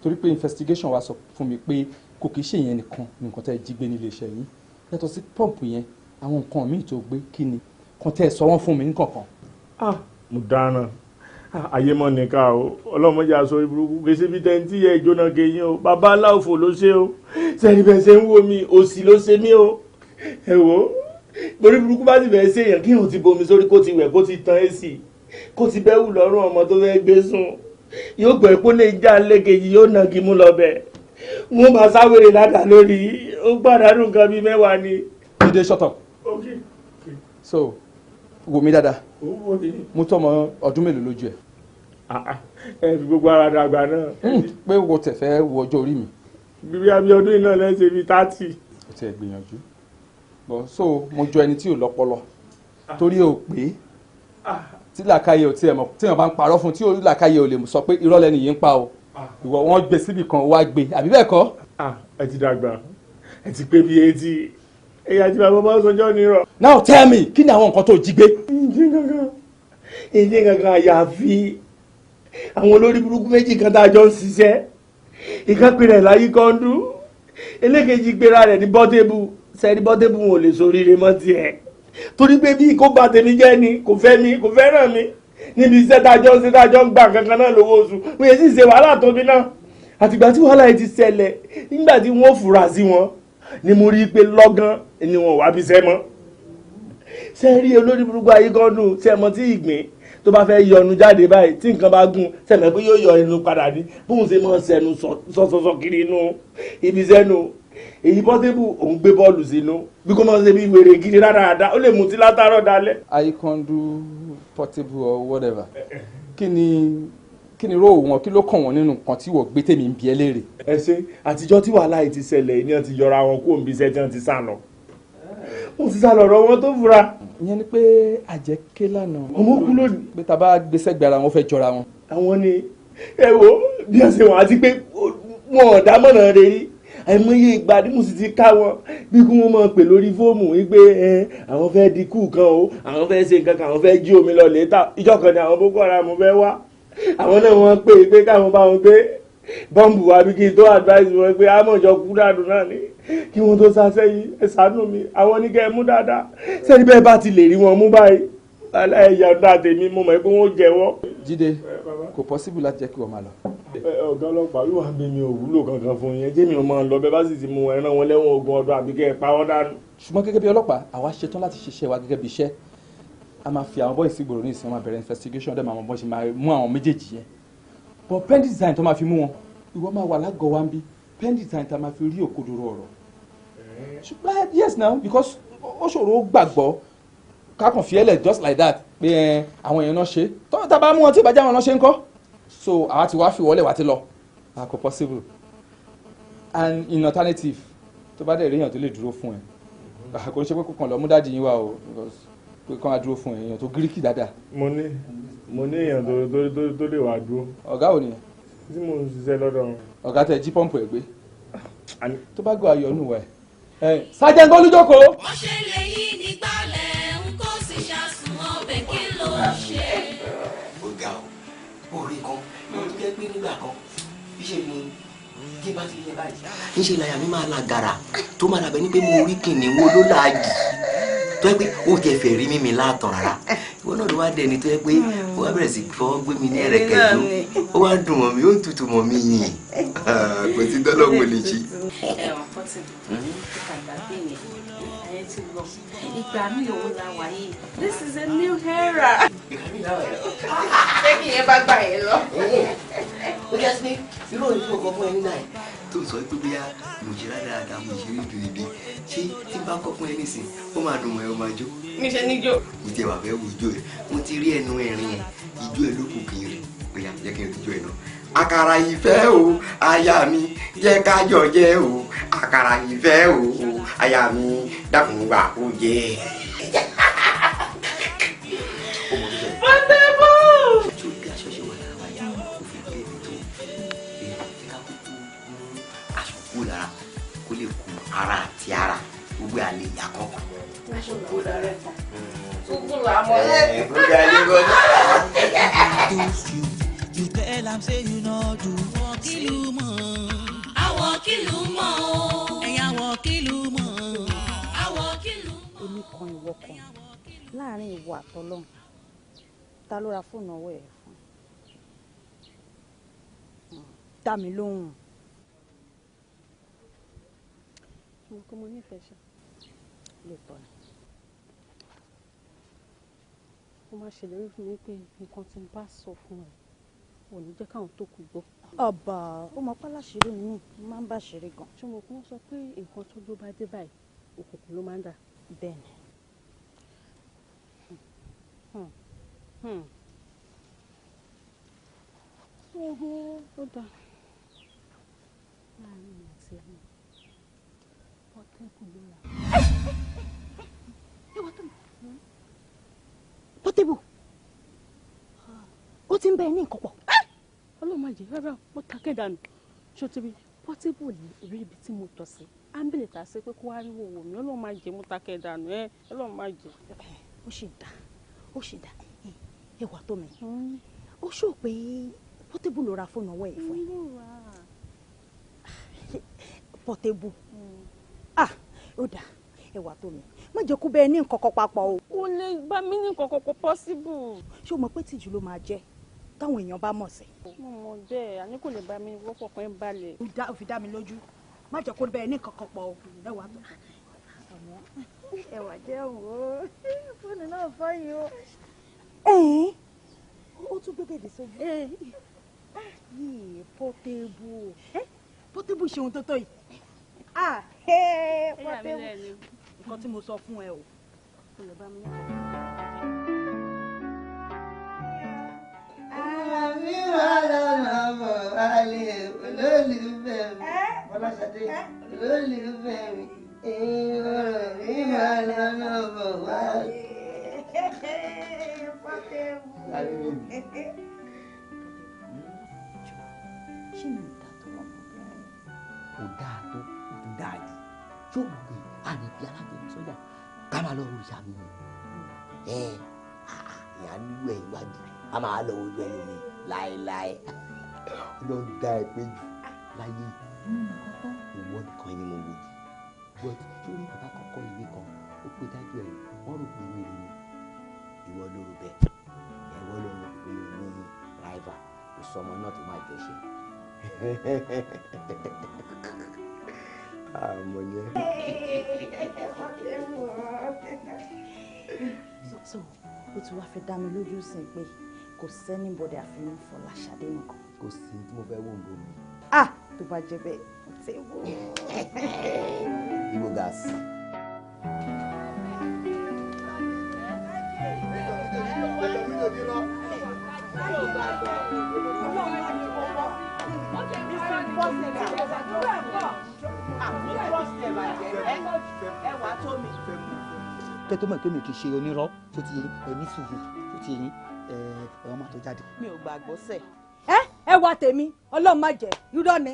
torí pé investigation wa sọ fún mi pé kò kìí ṣe ìyẹn nìkan ní nǹkan tẹ́ jí gbé nílé iṣẹ́ yín yàtọ̀ sí pump yẹn àwọn nǹkan míì tó gbé kí ni kan tẹ́ sọ wọ́n fún mi nǹkankan. mo dáná ayé mọ́ nìka o ọlọ́mọdé aṣọ ìburúkú kì í ṣe bí tẹ́ntì yẹ ìjóná kẹyìn o bàbá aláwòfò ló ṣe o sẹ́ni bẹ́ẹ̀ ṣe ń wo mi òsì ló ṣe mí o ẹ wo borí burúkú bá ti bẹ̀ẹ́ ṣèyàn kí òun ti bomi sórí kó ti wẹ̀ kó ti tan èsì kó ti bẹ́ẹ̀ wù lọ́rùn ọmọ tó fẹ́ gbé sùn yóò gbọ́ epo lè já lẹ́kẹ̀jì yóò nà kí mú lọ bẹ̀ wọ́n máa sáwèrè ládàá lórí ó gbàdánù nǹkan bíi mẹ́wàá ni. Jídé shut up. Okay. So wò mí dáadáa mo tọ́ ọmọ ọdún mélòó lójú ẹ̀. ẹ fi gbogbo ara dàgbà náà. pé wo tẹ̀ fẹ́ wo ọjọ́ orí mi. bíbí abíọ́dún iná lẹ́sẹ̀ bíi 30. ó ti ẹ̀ gbìyànjú bọ́ so mo jọ ẹni tí ò lọ́pọlọ torí ò pé tí làkàyè ò tiẹ̀ mọ̀ tí wọ́n bá ń parọ́ fún tí làkàyè ò lè sọ pé irọ́ lẹ́nu yìí ń pa o ìwọ wọ́n gbé síbì kan wá gbé àbí bẹ́ẹ̀ kọ́. ẹ ti dàgbà ẹ ti pé bíi 80 ẹ̀yà àti bàbá bá sọjọ́ nírọ̀. now tell me kí ni àwọn nǹkan tó jí gbé. ìjẹ́ kankan àyàfi àwọn olórí burúkú méjì kan tá a jọ ń ṣiṣẹ́ ìkan pèrè láyé kọ́ńdú elékejì gbéra rẹ̀ ní bọ́tébù sẹ́ni bọ́tébù wọn ò lè soríire mọ́ tiẹ̀ torí pé bí kò bá tèmi jẹ́ ni kò fẹ́ mi kò fẹ́ràn mi níbi iṣẹ́ tájọ́ ń gbà kankan náà lówó oṣù wọ́n yẹ sì ṣe wàhálà tóbi náà àtìgbà tí wàhálà yìí ti ṣẹlẹ̀ nígbà tí wọ́n fura sí wọn ni mo rí i pé lọ́gán ni wọn wá bí sẹ́ mọ́ ṣe rí olórí burúkú ayé kan dùn ṣe mọ tí ìgbín tó bá fẹ́ yọnu jáde báyìí tí nǹkan bá gún sẹ́mi pé yóò yọ inú padà ní bóun ṣe mọ́ sẹ́nu sọ́sọ́sọ́ kiri inú ibi sẹ́nu èyí Portable òun gbé bọ́ọ̀lù sínú bí kò máa ṣe bí wèrè gidi rárára ó lè mutí látàárọ̀ dalẹ́. Ayíkọ́ndú Portable or whatever kí ni róò wọn kí ló kàn wọ́n nínú nǹkan tí wọ́n gbé tèmi ń bi ẹ́ léèrè. ẹ ṣe àtijọ́ tí wàhálà yìí ti ṣẹlẹ̀ ni wọ́n ti yọra wọn kó òǹbí iṣẹ́ tí wọ́n ti sá lọ. wọ́n ti sá lọ ọ̀rọ̀ wọn tó fura. ìyẹn ni pé àjẹké lánàá. ọmọ kú lónìí. pé tá a bá gbèsè gbára wọn fẹ́ jọra wọn. àwọn ni ẹ wo bí wọ́n ṣe wọ́n àti pé wọn ò dámọ̀ràn rẹ̀ rí àìmọye ìgbà tí mo sì ti ká wọn bí kí wọ́n máa pè lórí fóòmù wípé àwọn fẹ́ di kú kan o àwọn fẹ́ ṣe nǹkan kan àwọn fẹ́ jí omi lọ létà ìjọ kan ni àwọn Boko Haram fẹ́ wá àwọn náà wọ́n pè pé káwọn bá wọn gbé bọ́ǹbù wa bí kí n tó advice wọn pé àmọ̀jọ kú dànù náà ni kí wọ́n tó sá sẹ́yìn ẹ ṣàánú mi àwọn ní kẹ́ ẹ mú dáadáa sẹ́ni bẹ́ẹ̀ bá ti lè rí wọn mú báyìí ẹ̀yà ọ̀dà tèmi mo mọ̀ pé wọ́n jẹ́wọ́. Jídé kò possible láti jẹ́ kí wọ́n máa lọ. ọ̀gá ọlọ́pàá yóò wá bí mi ò wúlò kankan fún yẹn jẹ́mi ò máa lọ bẹ́ẹ̀ bá sì ti mú ẹran wọn lẹ́wọ̀n ogún ọdún àbí kẹ́ ẹ pa wọ́n dànù. ṣùgbọ́n gẹ́gẹ́ bí ọlọ́pàá àwa ṣetán láti ṣiṣẹ́ wa gẹ́gẹ́ bí iṣẹ́ a máa fi àwọn bọ́ọ̀sì sí ìgboro ní ìsìn máa bẹ̀rẹ̀ investigation dẹ́ máa bọ́ ṣe máa mú àwọn méjèèjì yẹn but pen design tó máa fi mú wọn ìwọ máa wà lágọ̀ọ́ wa ń bí pen design tó máa fi rí òkodoro ọ̀rọ̀ ṣùgbọ́n yes now because ó ṣòro gbàgbọ́ kákan fi ẹlẹ̀ just like that pé àwọn èèyàn náà ṣe tó tá bá mú wọn tí ìbàjẹ́ àwọn náà ṣe ń kọ́ so àwa ti wá fi wọlé wa ti lọ kò possible and in alternative tó bá dẹ̀ rí èèyàn tó lè dúró fún ẹ kò ní ṣe pé kò kàn lọ mú dáàdi yín wá o pé kàn á dúró fún ẹ èèyàn tó gíríkì dáadáa. mo ní èèyàn tó lè wá dúró. ọ̀gá ò ní. tí mo ń ṣiṣẹ́ lọ́dọ̀ wọn. ọ̀gá tẹ jí pọ́ǹpù ẹ̀ gbé. tó bá gbọ́ ayọ̀ nù wẹ̀ Sergeant Olújókòó. wọ́n ṣe lè yí nígbàlẹ̀ ń kó sì ṣàsùn ọbẹ̀ kí ló ṣe. ó ga ọ orí kan mo tún jẹ́ pé nígbà kan iṣẹ́ mi tí bá ti yẹ báyìí níṣẹ́ ìlàyà mi máa la gàrà tó máa dàbẹ́ ní pé mo rí kìnìún wo ló láàyè tó yẹ pé ó tiẹ̀ fẹ́ rí mímí látàn rárá ìwọ náà ló wá dẹni tó yẹ pé ó wá bẹ̀rẹ̀ sí fọ́ gbé mi ní ẹ̀rẹ̀kẹ́jọ ó wá dùn mọ́ mi ó ń tutù mọ́ mi yìn kò sí dọ́lọ́wọ́ lè ṣe. ìgbà mi ò wọ́n la wà yìí this is a new era. ṣé kí yẹn bá gbà yẹn lọ. ó jẹ́ sí irú òní tí mo kọ fún ẹ nígbà yẹn tó ń sọ pé bóyá mo ṣe dáadáa mo ṣe rí dùdìdì ṣé tí n bá kọ fún ẹ nísìn ó máa dùn mọ́ ẹ ó máa jó. níṣẹ́ níjó. mo ti wà fẹ́ wo ijó ẹ mo ti rí ẹnu ẹ̀rín ẹ ijó ẹ ló kù kí n rí bóyá jẹ́ kí n rí ijó ẹ náà. àkàrà ìfẹ́ o aya mi jẹ́ ká jọ jẹ o àkàrà ìfẹ́ o aya mi dákun gbà kó jẹ. ara àti ara gbogbo àlè àkọ́kọ́. You tell am say you no do. Kìlú mọ̀. Àwọ̀ kìlú mọ̀ o. Ẹ̀yà àwọ̀ kìlú mọ̀. Àwọ̀ kìlú mọ̀. Èmi kan ìwọ kan láàrin ìwọ àtọlọ́hun ta ló ra fóònù ọwọ́ ẹ̀ fún? Dá mi lóhùn. mo kọ́ mo nífẹ̀ẹ́ ṣá. Lóòótọ́ ni. ó máa ṣèlérí fún mi pé nǹkan tí n bá sọ fún ẹ ò ní jẹ́ káwọn tó kù gbọ́. ọba ó mọ pálá ṣeré mi máa ń bá ṣeré gan. ṣé mo kún sọ pé nǹkan tó gbó bá dé báyìí òkùnkùn ló máa ń dà. bẹ́ẹ̀ ni. ó dà láàrin mi àti ẹ̀mí pọ́tẹ́bù ló rà. Pọ́tẹ́bù ó ti ń bẹ ní nǹkan pọ̀. ọlọ́run má jẹ́ rárá ó takẹ́ dànù ṣó ti rí pọ́tẹ́bù rí ibi tí mo tọ̀ sí ámbìlì tà sí pé kó wá rí wòwò mi ọlọ́run má jẹ́ mo takẹ́ dànù ọlọ́run má jẹ́. ó ṣì dá ẹwà tó mi ó ṣó pé Pọ́tẹ́bù ló ra fóònù ọwọ́ ẹ̀ fún ẹ. Pọ́tẹ́bù ó dà ẹwà tó mi má jẹ́ kó bẹ́ẹ̀ ní nǹkan kan papọ̀ o. kò lè bá mi ní nǹkan kan kò pọ́síbù. ṣé o mọ̀ pé tìjú ló máa jẹ́ táwọn èèyàn bá mọ̀ sí. mo mọ̀ bẹ́ẹ̀ àní kò lè bá mi wọ́pọ̀ kan balẹ̀. ó fi dá mi lójú má jẹ́ kó bẹ́ẹ̀ ní nǹkan kan pọ̀ o ẹwà tó. ẹwà jẹ́ òwò fóònù náà fọ́yìn o. ó tún gbé bèbè sójú. yìí Pọ́tẹ́bù Pọ́tẹ́bù ṣe ohun tó tó yìí. Pọ́tẹ́bù nǹkan tí mo sọ fún ẹ o. àmì wà lọ́nà bọ̀ wálé olólùfẹ́ mi Bọ́láṣadé olólùfẹ́ mi ọ̀rọ̀ mi wà lọ́nà bọ̀ wálé. Pọ́tẹ́bù. ṣé mi ò dá tó ọmọbìnrin? kò dáa tó kò dáa jù ṣó gbogbo àníbi alágbèbí sọ́jà ká máa lọ wo ìṣàmì ìyá nílò ẹ̀ iwájú a máa lọ ojú ẹlòmí láéláé ló ń dá ẹ pé jù láyé ìwọ nìkan ni mo wò jù but sórí bàbá kọ́kọ́ ìwé kan ó pé dájú ẹ̀ wọ́n rò pé wíwí ni ìwọ ló rò bẹ́ẹ̀ ìwọ ló rò pé ní ráìvà kò sọmọ náà tó máa jẹ ṣe. àmọ́ yẹn. so o ti wá fẹ́ dá mi lójú sí pé kò sẹ́ni bọ́dẹ̀ àfihàn Fọláṣadé nìkan. kò sí tí mo fẹ́ wò ń bomi. tó bá jẹ́ bẹ́ẹ̀ ṣe wò. ibo gas. kẹ́ tó mọ̀ pé mi kì í ṣe onírọ́ tó ti ẹni sùúrù tó ti yín ẹ̀rọ máa tó jáde. mi ò gbàgbọ́ sẹ̀. ẹ wá tèmi Ọlọ́run má jẹ́ irọ́ ni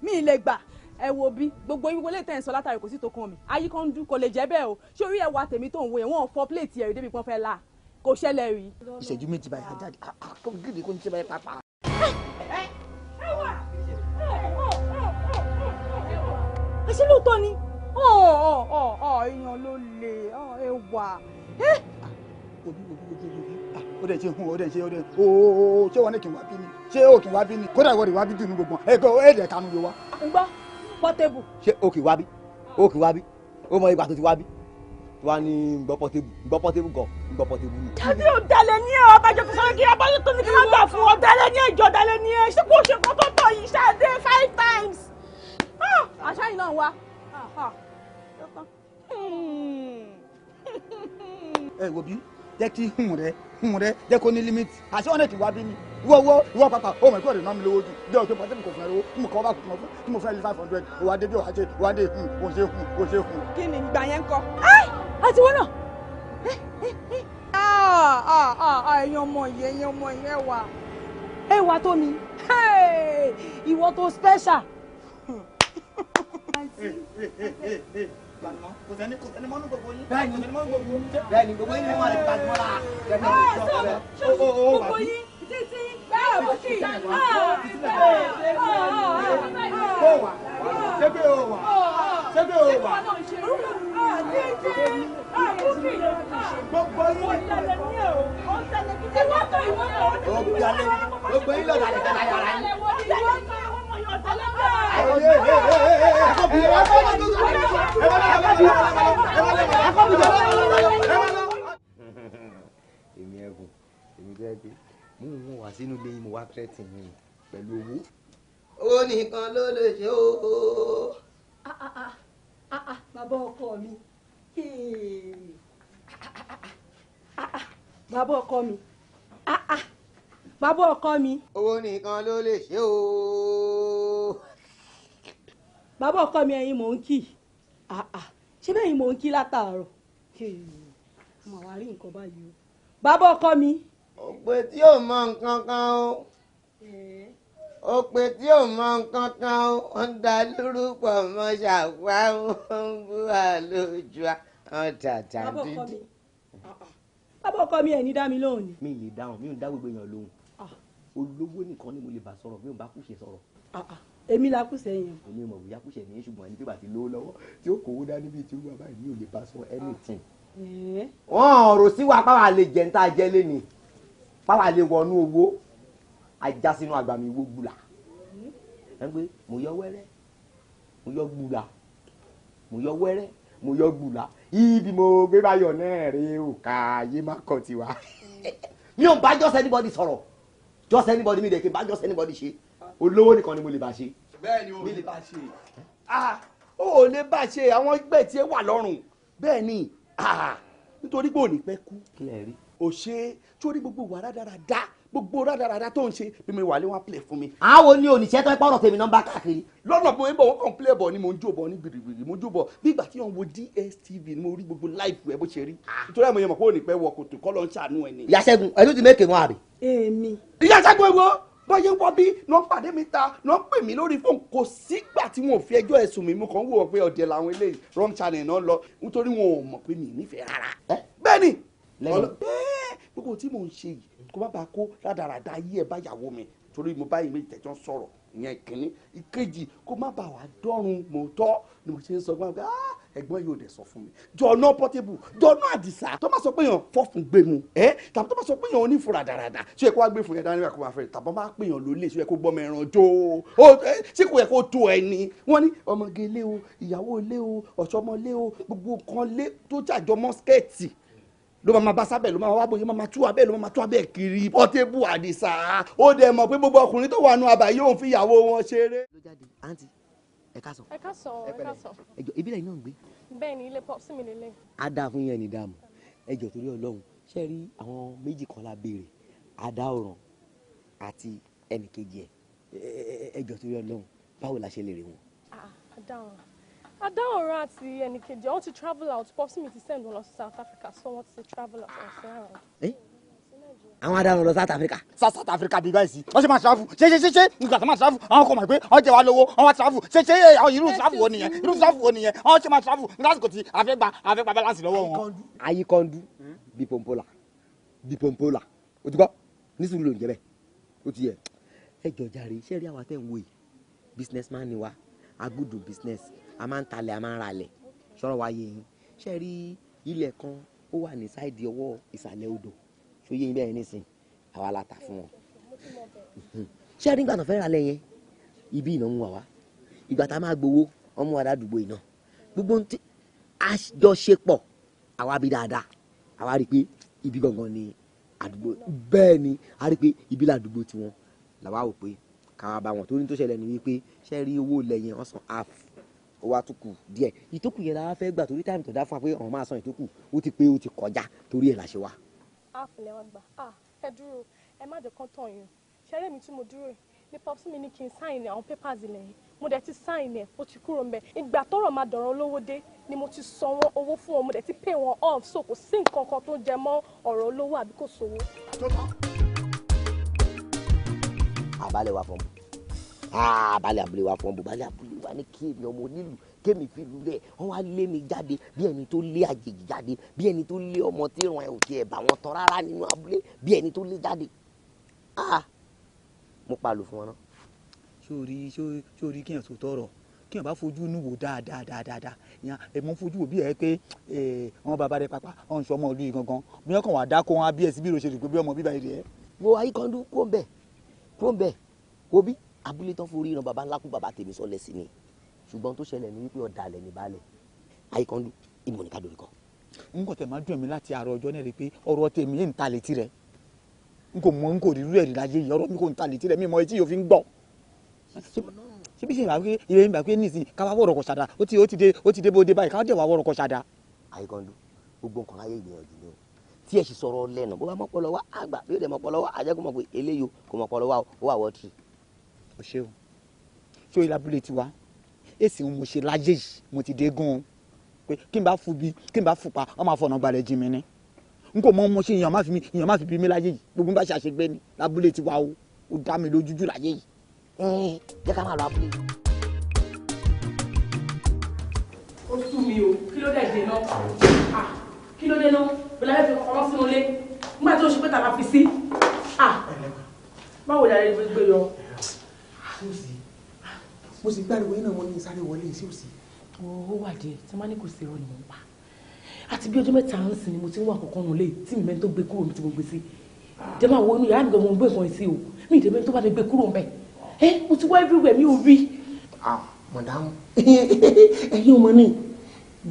mi ì lè gbà ẹ wo bí gbogbo yín wọlé tẹ̀ ń sọ látàrí kò sí tó kàn mí ayé kan ń dún kò lè jẹ́ bẹ́ẹ̀ o ṣé orí ẹwà tèmi tó ń wo yẹn wọ́n fọ́ pléètì ẹ̀rí débi kan fẹ́ la kò ṣẹlẹ̀ rí. ìṣẹ́jú méjì báyìí ajáde kó gidi kó ní ṣe báyìí pápá. àṣé lóòótọ́ ni èèyàn ló lè ẹwà. ó dẹ̀ ṣe hun ó dẹ̀ ṣe ó dẹ̀ ooo ṣé wọn ní kí n wá bí ni ṣé o kì í wá bí ni kódà ìwọ rẹ̀ wá bí dùnú gbogbo ẹ̀ẹ́dẹ̀ kanu ló wá. ń gbọ́ pọ́tébù. ṣé o kì í wá bí o kì í wá bí o mọ ìgbà tó ti wá bí wá ní gbọ́ pọ́tébù gan gbọ́ pọ́tébù ni. dábì ò dalẹ̀ ní ẹ̀ abájọ fi sọ́yìn kí abájọ tó ní kí wọ́n gbà fún ọ dalẹ̀ ní ẹ̀jọ̀ dalẹ̀ ní ẹ̀ ṣé kò ṣe kó tó tọ̀ yìí ṣáde 5 times. àṣà yìí náà wá. ẹ wo bí jẹ́ kí hun rẹ jẹ́ kó ní limit àṣẹ wọn náà kì í wá bí ni ìwọ pàpà ó mọ̀ ẹ̀kọ́ rẹ̀ náà mi lówó jù jẹ́ òkè pàtẹ́mù kò fún ẹ lówó mo kọ́ bá kò fún tí mo fẹ́ lé 500 òwò adé bí òwò adé hun kò ṣe hun. kí ni ìgbà yẹn ń kọ. àti wọn náà. ẹ̀yin ọmọ yẹn wà. ẹ wà tó mi ìwọ tó special. kò sẹ́ni mọ́nú gbogbo yín. bẹ́ẹ̀ni gbogbo yín ni wọ́n lè gbàgbọ́ la. gbogbo yín títí bẹ́ẹ̀ bó kì í. kó wà ṣébí o wà ṣébí o wà. gbogbo yín. gbogbo yín lọ́dà nìkan láyà ara yín. èmi ẹ̀gùn èmi tó yẹ pé mú wá sínú ilé yín mo wá tẹ́tì yín pẹ̀lú owó. owó nìkan ló lè ṣe o. bàbá ọkọ mi bàbá ọkọ mi bàbá ọkọ mi. owó nìkan ló lè ṣe o. bàbá ọkọ mi ẹ̀yin mò ń kì ṣé bẹ́ẹ̀ yín mò ń kí látàárọ̀ mo wá rí nǹkan báyìí o. bàbá ọkọ mi. òpè tí ò mọ nǹkan kan o òpè tí ò mọ nǹkan kan o ó ń da lórúkọ mọ ṣàwá ó ń bú wa lójú àwọn tàtà dídí. bàbá ọkọ mi ẹ̀ ní dá mi lóhùn ni. mi lè dáhùn mi ò dá gbogbo èèyàn lóhùn olówó nìkan ni mo lè bá sọ̀rọ̀ mi ò bá kùsè sọ̀rọ̀. èmi la kùsẹ̀ yẹn. èmi ò mọ̀ bóyá kùsẹ̀ ní ṣùgbọ́n ẹni tí bá ti lówó lọ́wọ́ tí ó kówó dání bíi tí ó wà báyìí mi ò lè bá sọ anything. wọ́n rò sí wa páwa lè jẹ́ ń tá a jẹ́ lẹ́ni páwa lè wọnú owó ajá sínú àgbà mi wó gbùlà ẹ pé mo yọ wẹ́rẹ́ mo yọ gbùlà mo yọ wẹ́rẹ́ mo yọ gbùlà ibi mo gbé báyọ̀ náà rí o ká yé má kàn tiwa mi ò bá just anybody sọ̀rọ̀ just anybody mi dẹ̀ kí n bá just anybody ṣe olówó nìkan ni mo lè bá ṣe. bẹ́ẹ̀ni o lè bá ṣe o lè bá ṣe àwọn ẹgbẹ́ tí ẹ wà lọ́rùn bẹ́ẹ̀ni nítorí pé ò ní pẹ́ kú. kílẹ̀ rí. ò ṣe torí gbogbo wà rádaràda gbogbo rádaràda tó ń ṣe bí mi wà lé wọn play fún mi. àwọn ni oníṣẹ́ tó ń pọ̀rọ̀ tèmi náà bá káàkiri. lọ́nà bí wọ́n kàn play bọ̀ ni mo ń jó bọ̀ ní gbìrìgbìrì mo ń jó bọ̀ bí ìgbà tí wọ́n wo DSTV ni mo rí gbogbo live ẹ̀ bó ṣe rí nítorí àmọ́ yẹn mọ̀ pé ò ní pẹ́ wọ kòtò kọ́ ló ń ṣàánú ẹ̀ ni. ìyá Ṣẹ́gun ẹ̀ ló ti mẹ́kẹ̀ wọn àbí. èmi. ìyá Ṣẹ́gun ewo báyé wọ́n bí náà pàdé mi ta náà pè mí lórí fóònù kò sígbà tí wọn ò fi ẹjọ́ ẹ̀sùn mi mú kàn wò ó pé ọ̀dẹ̀ làwọn eléyìí wrong channel náà lọ nítorí wọn ò mọ̀ pé mi nífẹ̀ẹ́ rárá. bẹ́ẹ̀ni gbogbo tí mò ń ṣe yìí kó má bàa kó rádaràda ayé ẹ̀ báyàwó mi torí mo bá ìmọ̀ ìtẹ̀jọ́ sọ̀rọ̀ ìyẹn ìkíní ìkejì kó má bàa wà dọ́run mọ́tọ́ ni mo ṣe ń sọ fún mi ẹ̀gbọ́n yóò dẹ̀ sọ fún mi jọ̀ọ́nà Portable jọ̀ọ́nà Àdìsá tó má sọ pé yàn fọ́fun gbé mu tàbí tó má sọ pé yàn onífura dáradára ṣé yẹ kó wá gbé fún yẹn dání kó máa fẹ́ tàbí má pè yàn lólè ṣé yẹ kó gbọ́mọ ẹran jó ṣé kò yẹ kó tó ẹni wọ́n ní ọmọge lé o ìyàwó lé o ọ̀ṣọ́mọ lé o gbogbo kan lé tó jàjọ mọ́skẹ́ẹ̀tì ló máa bá sábẹ̀ ló máa wá bóyá máa tú abẹ́ ló máa tú abẹ́ kiri Portable Àdìsá ó dẹ̀ mọ̀ pé gbogbo ọkùnrin tó wà nù abà yóò fi ìyàwó wọn ṣeré. ló jáde àǹtí ẹ ká sọ. ẹ ká sọ ẹ ká sọ. ẹjọ ìbílẹ̀ iná ń gbé. bẹ́ẹ̀ ni ilé pọ̀ sí mi lélẹ̀. á dáa fún yẹn ní dààmú ẹjọ torí Ọlọ́run ṣe rí àwọn méjì kan la béèrè Adáọ̀ràn àti ẹnìkejì ẹ ẹjọ torí Ọlọ́run báwo la ṣe lè rí wọn. Adáọ̀ràn àti ẹnìkejì wọ́n ti travel out pọ̀ sí mi ti send wọn lọ sí South Africa so wọ́n ti travel out ọ̀sẹ̀ around. àwọn adarun lọ South Africa. South Africa bíi báyìí sí wọ́n ṣe máa travel ṣe nígbà tó máa travel àwọn kò mọ̀ pé wọ́n jẹ wá lówó wọ́n wá travel ṣe àwọn irú travel wo nìyẹn wọ́n ṣe máa travel lásìkò tí àfẹ́gbà balance lọ́wọ́ wọn. Ayíkọ́ndú bipompola o ti gbọ́ nísìnyí ló ń jẹ bẹ́ẹ̀ o ti yẹ ẹ jọ jàre iṣẹ́ rí àwọn àtẹ̀ ń wò yìí businessman ni wa agudu business a máa ń talẹ̀ a máa ń ralẹ̀ sọ̀rọ̀ wa yé yín ṣe rí ilẹ̀ kan ó wà ní sáìdì ọwọ́ ìsàlẹ̀ odò ṣó yé yín bẹ́ẹ̀ nísìn àwa la tà fún wọn ṣé rí nígbà tó fẹ́ ralẹ̀ yẹn ibi ìná mú wa wá ìgbà tá a máa gbowó ọmọ wa dádùgbò iná gbogbo tí àjọṣepọ̀ àwa bí dáadáa àwa rí i pé ibi gangan ni àdúgbò bẹ́ẹ̀ ni a rí i pé ibi làdúgbò tiwọn làwa wò pé káwa bá wọn torí tó ṣẹlẹ̀ ni wípé ṣé rí owó lẹ́yìn ọ̀sán half ó wá túkù díẹ̀ ìtókù yẹn la wá fẹ́ gbà torí táìmù tó dá fún wa pé ọ̀hún máa san ìtókù ó ti pé ó ti kọjá torí ẹ̀ la ṣe wá. àfìlẹ̀ wa gbà ẹ dúró ẹ má jẹ́ kán tàn yín ṣẹlẹ̀ mi tí mo dúró ní popsi mi ní kí n sáìn àwọn papers ilẹ̀ yẹn mo dẹ̀ ti sáìn ẹ̀ ó ti kúrò ńbẹ̀ ìgbà tọ́rọ̀ máa dọ̀rọ̀ olówó dé ni mo ti san wọn owó fún wọn mo dẹ̀ ti pay wọn off so kò sí nǹkan kan tó jẹ mọ́ ọ̀rọ̀ olówó àbí kò sówó. àbálẹ̀ wa fọ́n àbálẹ̀ abúlé wa fọ́n bò bálẹ̀ abúlé wa ní kéèmì ọmọ onílù kéèmì fi lulẹ̀ wọ́n wá lé mi jáde bí ẹni tó lé àjèjì jáde bí ẹni tó lé ọmọ tí ìrùn ẹ̀ ò tiẹ̀ bá wọn tán rárá nínú abúlé bí ẹni tó lé jáde mo pàlù fún wọn náà. sórí kíyàn tó tọrọ kíyàn bá fojú inú wò dáadáa ìyàn ẹ̀mọ́ fojú wò bí ẹ pé wọn bàbá rẹ pápá ọ̀hún sọ ọmọ ìlú yìí gangan bí wọn kàn wá dáko wọn bí ẹsì bí ìròṣèlú pé bí ọmọ bíbá yìí rẹ. wo Ayíkọ́ndú kó ń bẹ̀ wo bí abúlé tán forí ìran baba ńlá kú baba tèmi sọlẹ̀ sí ni ṣùgbọ́n tó ṣẹlẹ̀ ní wípé ọ̀dàlẹ̀ ní balẹ̀ Ayíkọ́ndú ìmọ̀ ní ká dorí kọ. n kò tẹ̀ máa dùn mí láti àárọ̀ ọjọ́ náà rí pé ọ̀rọ̀ tèmi yẹn ń ta létí rẹ̀ n kò mọ n kò rí rú ẹ̀rí láyé yìí ọ̀rọ̀ mi kò ń ta létí rẹ̀ mi mọ etí yóò fi ń gbọ́. ṣé bí ṣe ìgbà pé ìrẹ́ ìgbà pé nísìnyí káwá wọ̀rọ̀ kọ̀ ṣàdá ó ti dé bó dé báyìí káwá dẹ̀ wá wọ̀rọ̀ kọ̀ ṣàdá. Ayíkọ́ndú gbogbo nǹkan ayé ìgbìyànjú ni o tí ẹ sì sọ̀rọ̀ lẹ́nu bó bá mọ́pọ̀lọ́ wá àgbà bí ó dẹ̀ mọ́pọ̀lọ́ wá àjẹkù mọ̀ pé eléyìí kò mọ́pọ̀lọ́ wá ó wà wọ́ọ̀tì. o ṣe o ṣó ìlàbúlé tiwa èsì mo ṣe láyé yìí mo ti dé gan-an pé kí n bá fu bí kí n bá fupa ọ máa fọ̀nà gbalẹ̀ jí mi ní n kò mọ mo ṣe èèyàn má fi bí mi láyé yìí gbogbo bá ṣe àṣegbé ni lábúlé tiwa o ó dá mi lójújú láyé yìí. jẹ́ ká máa lọ abúlé. ó sú mi o kí ló dé dé náà kí ló dé náà bẹ̀rẹ̀ láti fi kọ́kọ́ sínú ilé nígbà tí ó ṣe pé tàbá fi sí báwo ni ààrẹ gbé yọ. mo sì gbàgbé iná wọn ní sáré wọlé sí òsì. ó wà díẹ̀ tí wọ́n ní kò sí irọ́ ni mò ń pa àti bí ọjọ́ mẹ́ta ń sìn ni mo ti ń wà kọ̀ọ̀kan nù lé tí mi mẹ́ni tó gbé kúrò mi tí mo gbé sí jẹ́ máa wo inú yàrá nìkan mo gbé nǹkan sí o mi ìdè mẹ́ni tó bá lè gbé kúrò mbẹ́ mo ti wá everywhere mi ò rí. mọ̀dámù ẹ̀yin ọmọ ní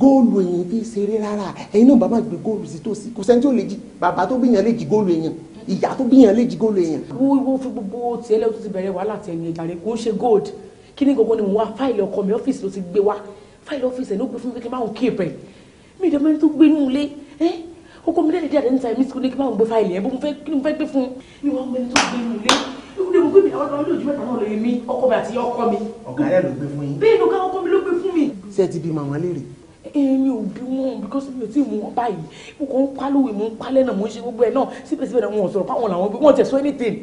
góòlù èèyàn bí ṣeré rárá ẹ̀yin náà bàbá gbé góòlù sí tòsí kò sẹ́ni tí ò lè jí bàbá tó bíyàn lè jí góòlù èèyàn ìyá tó bíyàn lè jí góòlù èèyàn. wo fi gbogbo tiẹ̀ lẹ́wọ́ tó ti bẹ̀rẹ̀ wàhálà tẹ̀ ní ìjàre kò ń ṣe gold kí ni gbogbo ni mo wá fáìlì ọkọ mi ọ́fíìsì ló ti gbé wá fáìlì ọ́fíìsì ẹ̀ ló gbé fún mi kí n máa ń kí ìpẹ́ mi ìdè mẹ́rin tó gbé nínú ilé ọkọ mi lẹ́dẹ̀ẹ́dẹ́ àdé níta ẹ̀mí sí ní kí n máa ń gbé fáìlì ẹ̀ bó mo fẹ́ gbé fún mi wọ́n mẹ́rin tó gbé nínú ilé ìwúlẹ̀ mo gbé mi àwọn ọmọ lójú mẹ́ta náà lè mi ọkọ mi àti ọkọ mi. ọ̀gá rẹ̀ ló gbé fún yín. bẹ́ẹ̀ ló ká ọkọ mi ló gbé fún mi. ṣé ẹ ti bí màmá léèrè. mi ò bí wọn because mi ò tí ì mú wọn báyìí mo kàn ń pa lówe mo ń pa lẹ́nà mo ń ṣe gbogbo ẹ̀ náà síbẹ̀síbẹ̀ náà wọn ò sọ̀rọ̀ fáwọn làwọn bí wọ́n tẹ̀ sọ anything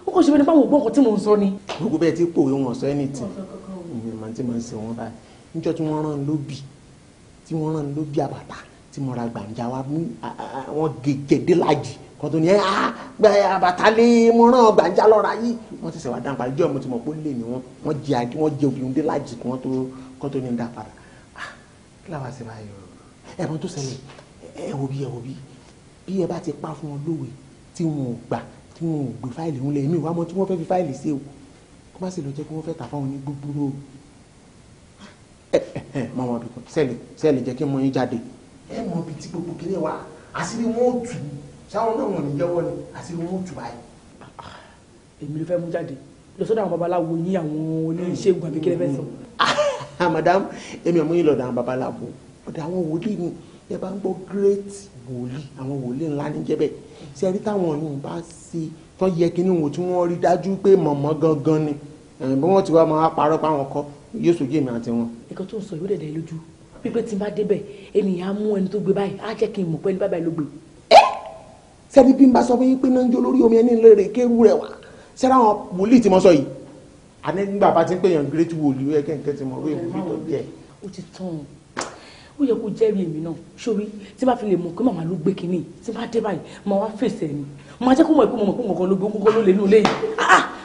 ó kàn ṣe bẹ́ẹ̀ ni báwọn ò gbọ́ nǹkan tí mò ń sọ ni. gbogbo bẹ́ẹ̀ tí pòwe wọn sọ anything ìyẹn tí mo ń ṣe wọn báyìí níjọ́ tí wọ́n rán lóbì àbàtà tí mo ra gbàǹjà wa wọn gègédé lájì kan tó ní àbàtà lé mo rán gbàǹjà lọ́ra yìí wọ́n ti sẹ̀wá dáńpa ìjọ mo ti mọ̀ pé ó lè ní wọ́n jẹ obìnrin dé lájì kan tó ní dá padà kí làwọn àṣẹ báyìí ẹ̀rọ tó ṣẹlẹ̀ ẹ wo bí ẹ bá ti pa fún wọn lówe tí wọn ò gbà tí wọn ò gbé fáìlì ńlẹ̀ èmi ìwà mọ́ tí wọ́n fẹ́ fi fáìlì sí o kó má sì lọ jẹ́ kí wọ́n fẹ́ tà fáwọn ní gbogbo mọ̀mọ́ bí kan sẹ́ẹ̀lì jẹ́ kí n mọ yín jáde ẹ mọ ibi tí gbogbo kìnìún wa àṣírí wọn ò tù sáwọn náà wọn ò ní jẹ́wọ́ ni àṣírí wọn ò tù báyìí. èmi ló fẹ́ mú jáde lọ sọ́dọ̀ àwọn babaláwo yín àwọn oníṣègùn àbí kílẹ̀ fẹ́ sọ. madam èmi ò mú yín lọ́dọ̀ àwọn babaláwo ọ̀dọ̀ àwọn wòlíì ni ẹ bá ń gbọ́ great wòlíì àwọn wòlíì ńlá ní jẹ́ bẹ́ẹ̀ ṣe rí táwọn yìí bá ṣe tó yẹ kí ni wò tí wọ́n rí dájú pé mọ̀mọ́ gangan ni bí wọ́n ti wá máa parọ́ pa àwọn kọ́ yóò sojú èmi àti wọn. nǹkan tó ń sọ ìwé dẹ̀dẹ̀ lójú pípẹ́ tí n bá débẹ̀ ènìyàn á mú ẹni tó gbé báyìí á jẹ́ kí n mọ̀ pé ẹni báyìí ló gbé. sẹ́ni bí n bá sọ fún yín pé náà ń jó lórí omi ẹni lè kéwú rẹ̀ wá sẹ́ni àwọn wòlíì tí mo sọ yìí àní nígbà bá ti ń pè yàn great wòlíì ẹ̀ kẹ́kẹ́ ti mọ̀ wí ìwúrí tó jẹ́. ó ti tán ó yẹ kó jẹ́rìí èmi náà sórí tí bá fi lè mọ̀ pé màmá ló gbé kínní tí bá dé báyìí màá wá fèsì ẹni màá jẹ́ kó mọ̀ pé mo mọ̀ pé nǹkan ló gbé nǹkan ló lè nù léyìí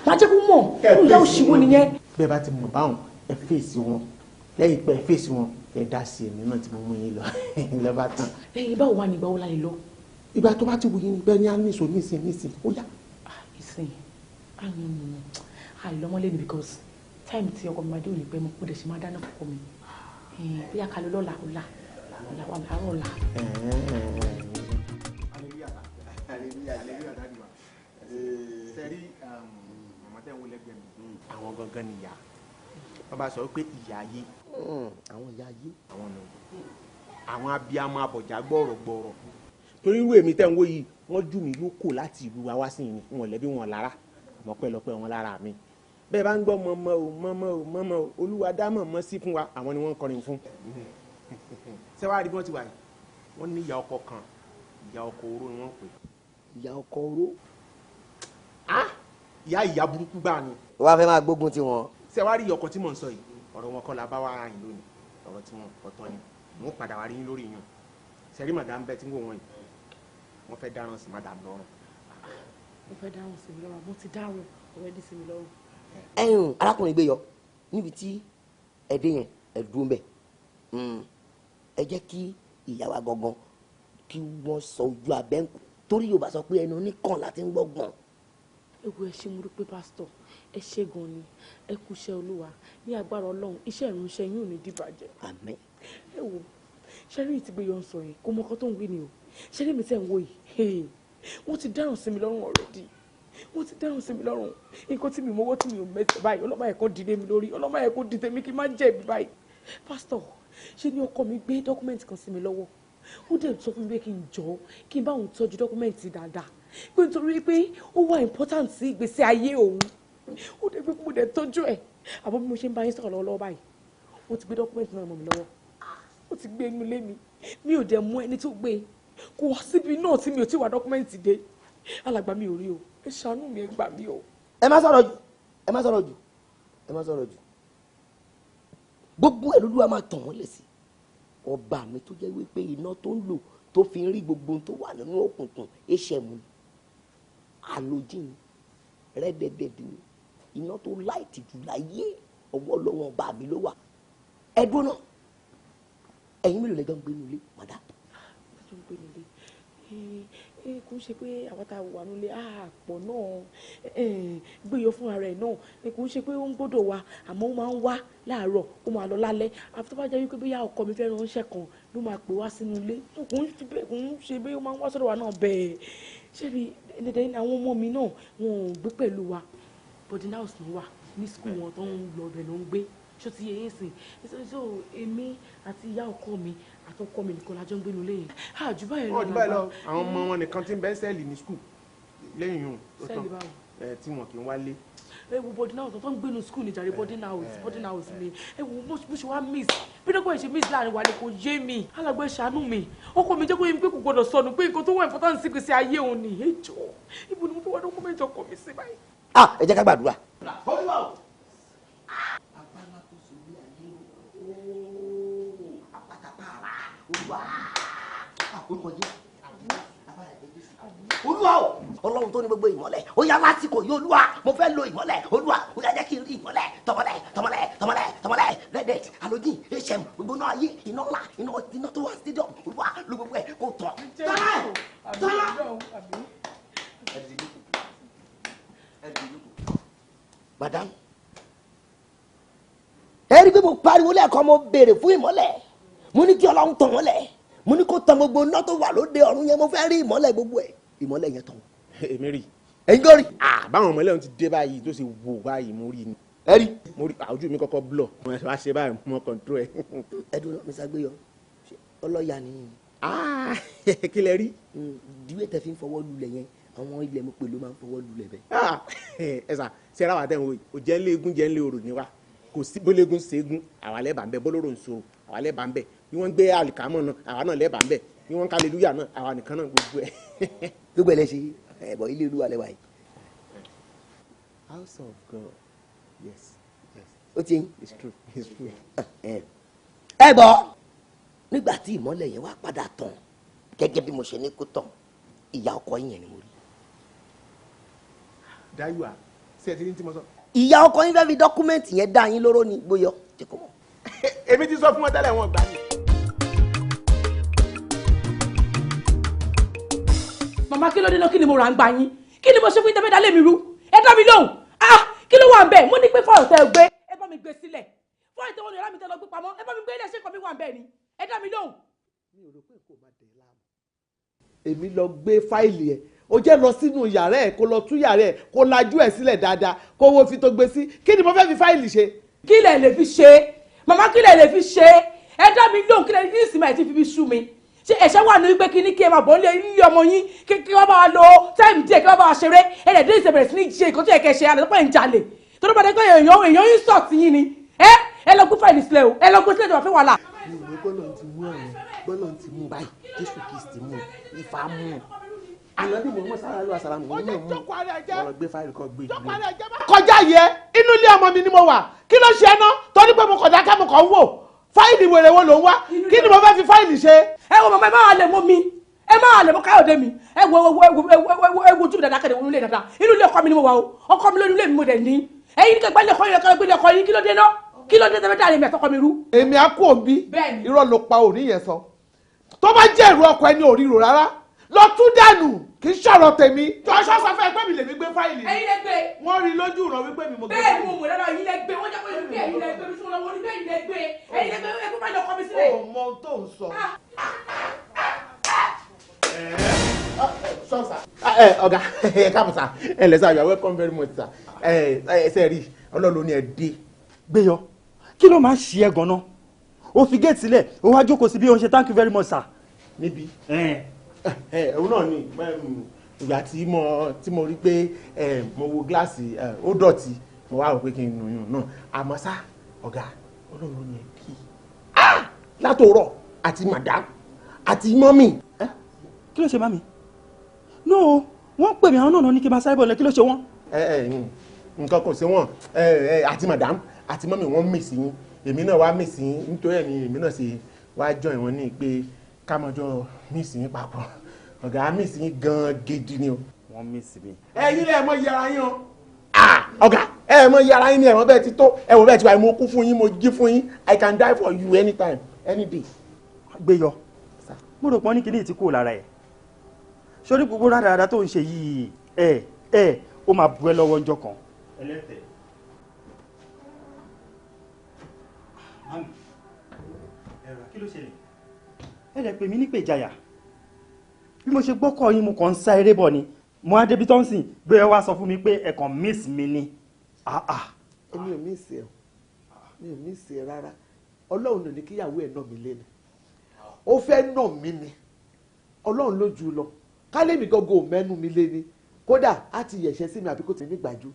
màá jẹ́ kó mọ̀ ó yá òṣìwò nìyẹn. bẹ́ẹ̀ bá ti mọ̀ báwọn ẹ fèsì wọn lẹ́yìn pé ẹ fèsì wọn ẹ dá sí èmi náà tí mo mú yín lọ lọ́ba tán. ẹyin báwo wà ní ìgbà wo láyé lọ. ìgbà tó bá ti wù yín bẹ́ẹ̀ ni á ní ìṣó nísìn ó yá. ìsìn àìlọ́mọlé ni because time tí ọkọ mi máa dé òní pẹ́ mo kó dẹ̀ ṣe máa dáná fún mi bóyá kalẹ̀ lọ́la ọ̀la wà láàárọ̀ ọ̀la. sẹ́rí màmá tẹ́ ń wọlé gbẹ̀mí àwọn gangan ni ìyá wọ́n bá sọ pé ìyá ayé àwọn ìyá ayé àwọn ọ̀nà àwọn abiyamọ abọ̀já gbọ̀rọ̀gbọ̀rọ̀ torí irú èmi tẹ́ ń wò yìí wọ́n jù mí lóko láti ìlú wa wá sí ìní wọn lẹ́bí wọn lára àmọ́ pẹ́lọpẹ́ wọn lára mi bẹ́ẹ̀ bá ń gbọ́ mọ́mọ́ o olúwa dá mọ̀mọ́ sí fún wa àwọn ni wọ́n ń kọrin fún. sẹ́wáàrí bí wọ́n ti wà yìí wọ́n ní ìyá ọkọ kan ìyá ọkọ oró ni wọ́n pè. ìyá ọkọ oró. ìyá burúkú gbà ni. wọ́n á fẹ́ máa gbógun ti wọn. sẹ́wáàrí ìyá ọkọ tí mò ń sọ yìí ọ̀rọ̀ wọn kọ́ la bá wà ara yìí lónìí ọ̀rọ̀ tí wọn ọ̀tọ̀ ni wọ́n padà wá rí yín lórí yín sẹ́rí màdàm bẹ́ẹ̀ tí ń wò wọ́n yìí wọ́n fẹ́ dáràn sí màdàm lọ́rùn. mo fẹ́ dáràn sí mi lọ́rùn mo ti dáràn ọ̀rẹ́dì sí mi lọ́rùn. ẹ̀yin arákùnrin gbé yọ níbi tí ẹdẹ yẹn ẹ dúró mbẹ ẹ jẹ́ kí ìyá wa gangan kí wọ́n sọ ojú abẹ́ǹkù torí Yorùbá sọ pé ẹnu oníkàn láti ń gbọ́gbọ̀n. ewu ẹ ṣe mo rí pé pásítọ̀ ẹ ṣe gan ni ẹ kú iṣẹ́ Olúwa ní agbára Ọlọ́run iṣẹ́ ìránṣẹ́ yín ò ní dìbàjẹ́. àmín. ẹ wo ṣẹ́rí ìtìgbé yọ ń sọ yìí kó mọ́kọ́ tó ń gbé ni o ṣẹ́rí mi tẹ̀ ń wò yìí wọ́n ti dáràn sí mi lọ́rùn already wọ́n ti dáràn sí mi lọ́rùn nǹkan tí mi mọ́wọ́ tí mi ò mẹ́sẹ̀ báyìí ọlọ́mọ ẹ̀kọ́ dìde mi lórí ọlọ́mọ ẹ̀kọ́ dìde mi kí n má jẹ̀bi báyìí. pásítọ̀ ṣé ni ọkọ mi gbé dọ́kúmẹ́ǹtì kan sí mi lọ́wọ́ ó dẹ̀ sọ fún mi pé kí n jọ kí n bá òun tọ́jú dọ́kúmẹ́ǹtì dáadáa pé nítorí pé ó wà important sí ìgbésí ayé òun ó dẹ̀ pé mo dẹ̀ tọ́jú ẹ̀ àmọ́ bí mo ṣe ń bá yín sọ̀rọ̀ lọ́wọ́ báyìí ó ti gbé dọ́kúmẹ́ǹtì náà mọ́ mi lọ́wọ́ ó ti gbé inú ilé mi ò dẹ̀ mú ẹni tó gbé kó wá síbi náà tí mi ò tí wá dọ́kúmẹ́ǹtì dé alàgbà mi ò rí o ẹ ṣàánú mi ẹ gbà mí o. ẹ má sọ̀rọ̀ jù ẹ má sọ̀rọ̀ jù ẹ má sọ̀rọ̀ jù gbogbo ẹ̀ lóluwà máa tàn wọ́n lẹ̀ sí ọba mi tó jẹ́ wípé iná tó ń lò tó fi ń rí gbogbo ohun tó wà nínú òkùnkùn ẹ̀ṣẹ̀ mu ni àlòjì ni rẹ́dẹ̀dẹ̀dẹ̀ ni iná tó láìtì jù láyé ọwọ́ lọ́wọ́ ọba mi ló wà ẹ̀dùn náà ẹ̀yin mélòó lẹ́jọ́ ń gbé nílé màdá. ẹjọ́ ń gbé nílé kò ń ṣe pé àwọn tá a wà nílé àpọ̀ náà gbéyọ fún ara ẹ̀ náà kò ń ṣe pé ó ń gbọ́dọ̀ wá àmọ́ ó máa ń wá láàárọ̀ ó máa lọ lálẹ́ àfi tó bá jẹ́ wípé bóyá ọkọ mi fẹ́ ránṣẹ́ kan ló máa pè wá sínú ilé kò ń ṣe pé ó máa ń wá sọ́dọ̀ wa náà bẹ́ẹ̀ ṣebí ẹ̀ẹ́dẹ̀dẹ̀ àwọn ọmọ mi náà wọn ò gbé pẹ̀lú wa boarding house ló wà ní school wọn tó ń lọ ọbẹ̀ ló ń gbé ṣó ti yẹ yín sìn so èmi àti ìyá ọkọ mi àtọkọ mi nìkan lájọ ń gbénu lẹ́yìn àjù báyìí lọ. àwọn ọmọ wọn nìkan tí ń bẹ sẹ́ẹ̀lì ní skul lẹ́yìn yòó sẹ́ẹ̀lì báwo. tí wọn kì í wálé. ẹ wo boarding house tó ń gbénu skul ní jàre boarding house ni ẹ wo bó ṣe wá miss bí dọ́gbọ́n ṣe miss láàrin wa ni kò yé mi alàgbé ṣàánú mi ọkọ mi jẹ́ kó yé mi pé kò gbọdọ̀ sọnù pé nǹkan tó wà important sí gbèsè ayé òun ni ẹjọ́ ibo ni mo fi wá dọ́kúmẹ́ntì ọkọ mi sí báyìí. ẹ jẹ́ ká gbàdúrà. olúwa o ọlọ́run tó ní gbogbo ìmọ́lẹ̀ ó yá lásìkò yìí olúwa mo fẹ́ lo ìmọ́lẹ̀ olúwa ó yá jẹ́ kí n rí ìmọ́lẹ̀ tọmọlẹ̀ rẹ́dẹ̀t alójì hm gbogbo náà ayé iná ńlá iná tó wá stadium olúwa ló gbogbo ẹ̀ kó tọ̀ madam ẹ rí pé mo pariwo lẹ́ẹ̀kan mo béèrè fún ìmọ́lẹ̀ mo ní kí ọlọ́run tàn wọ́n lẹ̀ mo ní kó tan gbogbo iná tó wà lóde ọ̀run yẹn mo fẹ́ rí ìmọ́lẹ̀ gbogbo ẹ̀ ìmọ́lẹ̀ yẹn tàn. èmi rí ẹ̀yin kò rí. báwọn ọmọ ẹlẹ́wọ̀n ti dé báyìí tó ṣe wò báyìí mo rí ni. ẹ rí. mo rí ojú mi kọ́kọ́ blọ̀ mo wá ṣe báyìí mo kọ̀ǹtró ẹ̀. ẹ dúró mi ságbéyọ ọlọ́yà ni. kí lẹ rí. ìdíwé tẹ fi ń fọwọ́ lulẹ̀ yẹn àwọn ilẹ̀ mo pè ló máa ń fọwọ́ lulẹ̀ bẹ́ẹ̀. ẹ sà ṣe ara wa tẹ̀ ń wo ò jẹ́ ńlé egun jẹ́ ńlé orò ni wa kò sí bólégun ṣẹ́gun àwa lẹ́bàá ń bẹ bólóró ń sọ̀rọ̀ àwa lẹ́bàá ń bẹ bí wọ́n gbé àlìkámọ̀ náà àwa náà lẹ́bàá ń bẹ bí wọ́n ń ka hallelujah náà àwa nìkan náà gbogbo ẹ̀. gbogbo ẹ̀ lẹ ṣe ẹ̀bọ̀ ilé olúwa lẹ́wà yìí. house of God yes ó ti yín. it's true it's true. ẹ gbọ́ nígbà tí ìmọ́lẹ̀ yẹn wá padà tàn gẹ́gẹ́ bí mo ṣe ní kó tàn ìyá ọkọ yín yẹn ni mo rí. dáyùá ṣé ẹ ti ní tí mo sọ. ìyá ọkọ yín fẹ́ fi dọ́kúmẹ́ǹtì yẹn dá yín lóró ni gbóyọ tí kò mọ̀. èmi ti sọ fún wọn tẹ́lẹ̀ wọn gbà mí. màmá kí ló dé náà kí ni mo rà ń gbà yín kí ni mo ṣe fún ìtẹ́fẹ́ dálé mi rú ẹ dá mi lóhùn kí ló wà ń bẹ̀ mo ní pé fọ́ọ̀rọ̀ tẹ́ ẹ gbé ẹ bá mi gbé sílẹ̀ fọ́ọ̀rọ̀ tẹ́ wọn yàrá mi tẹ́ lọ gbé pamọ́ ẹ bá mi gbé ilé ṣé kọ́ mi wà ń bẹ̀ ni ẹ dá mi lóhùn. mi ò rò pé kò má dé láàmú. èmi lọ gbé fáìlì ẹ o jẹ́ lọ sínú yàrá ẹ kó lọ tú yàrá ẹ kó lajú ẹ sílẹ̀ dáadáa kó wo fi tó gbé sí kí ni mo fẹ́ fi fáìlì ṣe. kí lẹ lè fi ṣe màmá kí lẹ lè fi ṣe ẹ dá mi lóhùn kí lẹ ní ìsinmi àti fífi sú mi ṣe ẹ̀ṣẹ̀ wà ní wípé kí ní kí ẹ máa bọ̀ nílé ọmọ yín kí wọ́n bá wa lo táìmù díẹ̀ kí wọ́n bá wa ṣeré ẹ lè dé ìṣẹ̀bẹ̀rẹ̀ sí ní ṣe nǹkan tó yẹ kẹ́ ṣe àlẹ́ tó pẹ̀ ń jalè tó ló bá dé pé èèyàn yín sọ̀tì yín ni ẹ lọ gbé fáìlì sílẹ̀ o ẹ lọ gbé sílẹ̀ tó wà fẹ́ wàhálà. ìwé bọ́lọ̀ ti mú àwọn bọ́lọ̀ ti mú báyìí jésù kristi mú ifá mú ànábì mọ̀ sára ló àsàrà mọ̀ ní mú ọ̀rọ̀ gbé fáìlì kan gbé ìdílé. kọjá yẹ inú ilé ọmọ mi ni mo wà kí ló ṣe ẹ ná torí pé mo kọjá kẹ́ mo kàn ń wò fáìlì wèrè wo ló ń wá kí ni mo fẹ́ fi fáìlì ṣe. ẹ wo màmá ẹ má wà lè mú mi ẹ má wà lè mú káyọ̀dé mi ẹ wo ojú mi dáadáa kẹ́lẹ́ wọnú ilé dáadáa inú ilé ọkọ mi ni mo wà o ọkọ mi lónìí ilé mi mo dẹ̀ ní ẹ̀yin ní kẹgbẹ́ lẹ́kọ́ yẹn kẹgbẹ́ lẹ́kọ́ yín kí ló dé ná kí ló dé tẹ́fẹ́ dáa lèmi àtọkọ mi rú. èmi á kú òbí irọ́ ló pa òní yẹn sọ tó bá jẹ́ ìrù ọkọ ẹni òríro rárá lọ tún dànù kì í ṣọ̀rọ̀ tèmi. jọ́sọ́ sọ fún ẹ pé mi lè mi gbé fáìlì. ẹ̀yin lẹ gbé. wọ́n rí lójú ìran wípé mi mo gbé. bẹ́ẹ̀ ni mo mọ̀ lára ẹ̀yin lẹ gbé wọ́n jẹ́ pé ẹ̀yin lẹ gbé mi sún lọ́wọ́ níbẹ̀ ẹ̀yin lẹ gbé ẹ̀yin lẹ gbé ẹ kó má lọ kọ́ mi sílẹ̀. o mọ ohun tó ń sọ. ọ̀gá ẹ káàmù sá ẹ lẹ́sà you are welcome very much sir ẹ ṣe rí ọlọ́run ní ẹ dé. gbéyọ kí ló máa ń ṣe ẹ gan-an o fi géètì sílẹ̀ o wá jókòó sí bí o ń ṣe thank you very much sir. níbi òun náà ni ìgbà tí mo rí pé mo wo gíláàsì ó dọ̀tí mo wá rò pé kí n nù yún náà àmọ́ sá ọ̀gá ọlọ́run ní ẹ kí látòrọ̀ àti madam àti mọ́mì. kí ló ṣe mami no wọ́n pè mí àwọn náà ní kí n máa sáré bọ̀ lẹ́ kí ló ṣe wọ́n. nǹkan kò ṣe wọ́n àti madam àti mọ́mì wọ́n mì sí yín èmi náà wá mì sí yín nítorí ẹ̀ ni èmi náà ṣe wá jọ ìwọ̀n ní pé kámọ́jọ́ mì sí yín papọ̀ ọ̀gá mì sí yín gan-an gidi ni o. wọ́n mì sí mi. ẹ̀yin lẹ mọ yàrá yín o. ọ̀gá ẹ mọ yàrá yín ni ẹ̀wọ̀n bẹ́ẹ̀ ti tó ẹ̀wọ̀n bẹ́ẹ̀ ti wà mo kú fún yín mo jí fún yín I can die for you anytime any day. gbéyọ mo rò pọ́n ní kíní ti kúrò lára ẹ̀ sórí gbogbo rádaràda tó ń ṣe yìí ó máa bu ẹ lọ́wọ́ ọjọ́ kan. ẹlẹ́tẹ̀. mami ẹ̀rọ kí ló ṣẹlẹ̀ ẹ lè pè mí ní pèjáyà bí mo ṣe gbọ́kọ̀ yín mo kàn ń sá eré bọ̀ ni mo á débi tọ́ǹsìn bí ẹ wá sọ fún mi pé ẹ kàn miss mi ni. èmi ò miss ẹ mi ò miss ẹ rárá ọlọ́run ló ní kíyàwó ẹ̀ nà mí lé ni ó fẹ́ nà mí ni ọlọ́run ló jù lọ kálẹ̀ mi gọ́gọ́ ò mẹ́nu mi lé ni kódà á ti yẹ̀ṣẹ́ sí mi àbí kò tí ní gbàjú.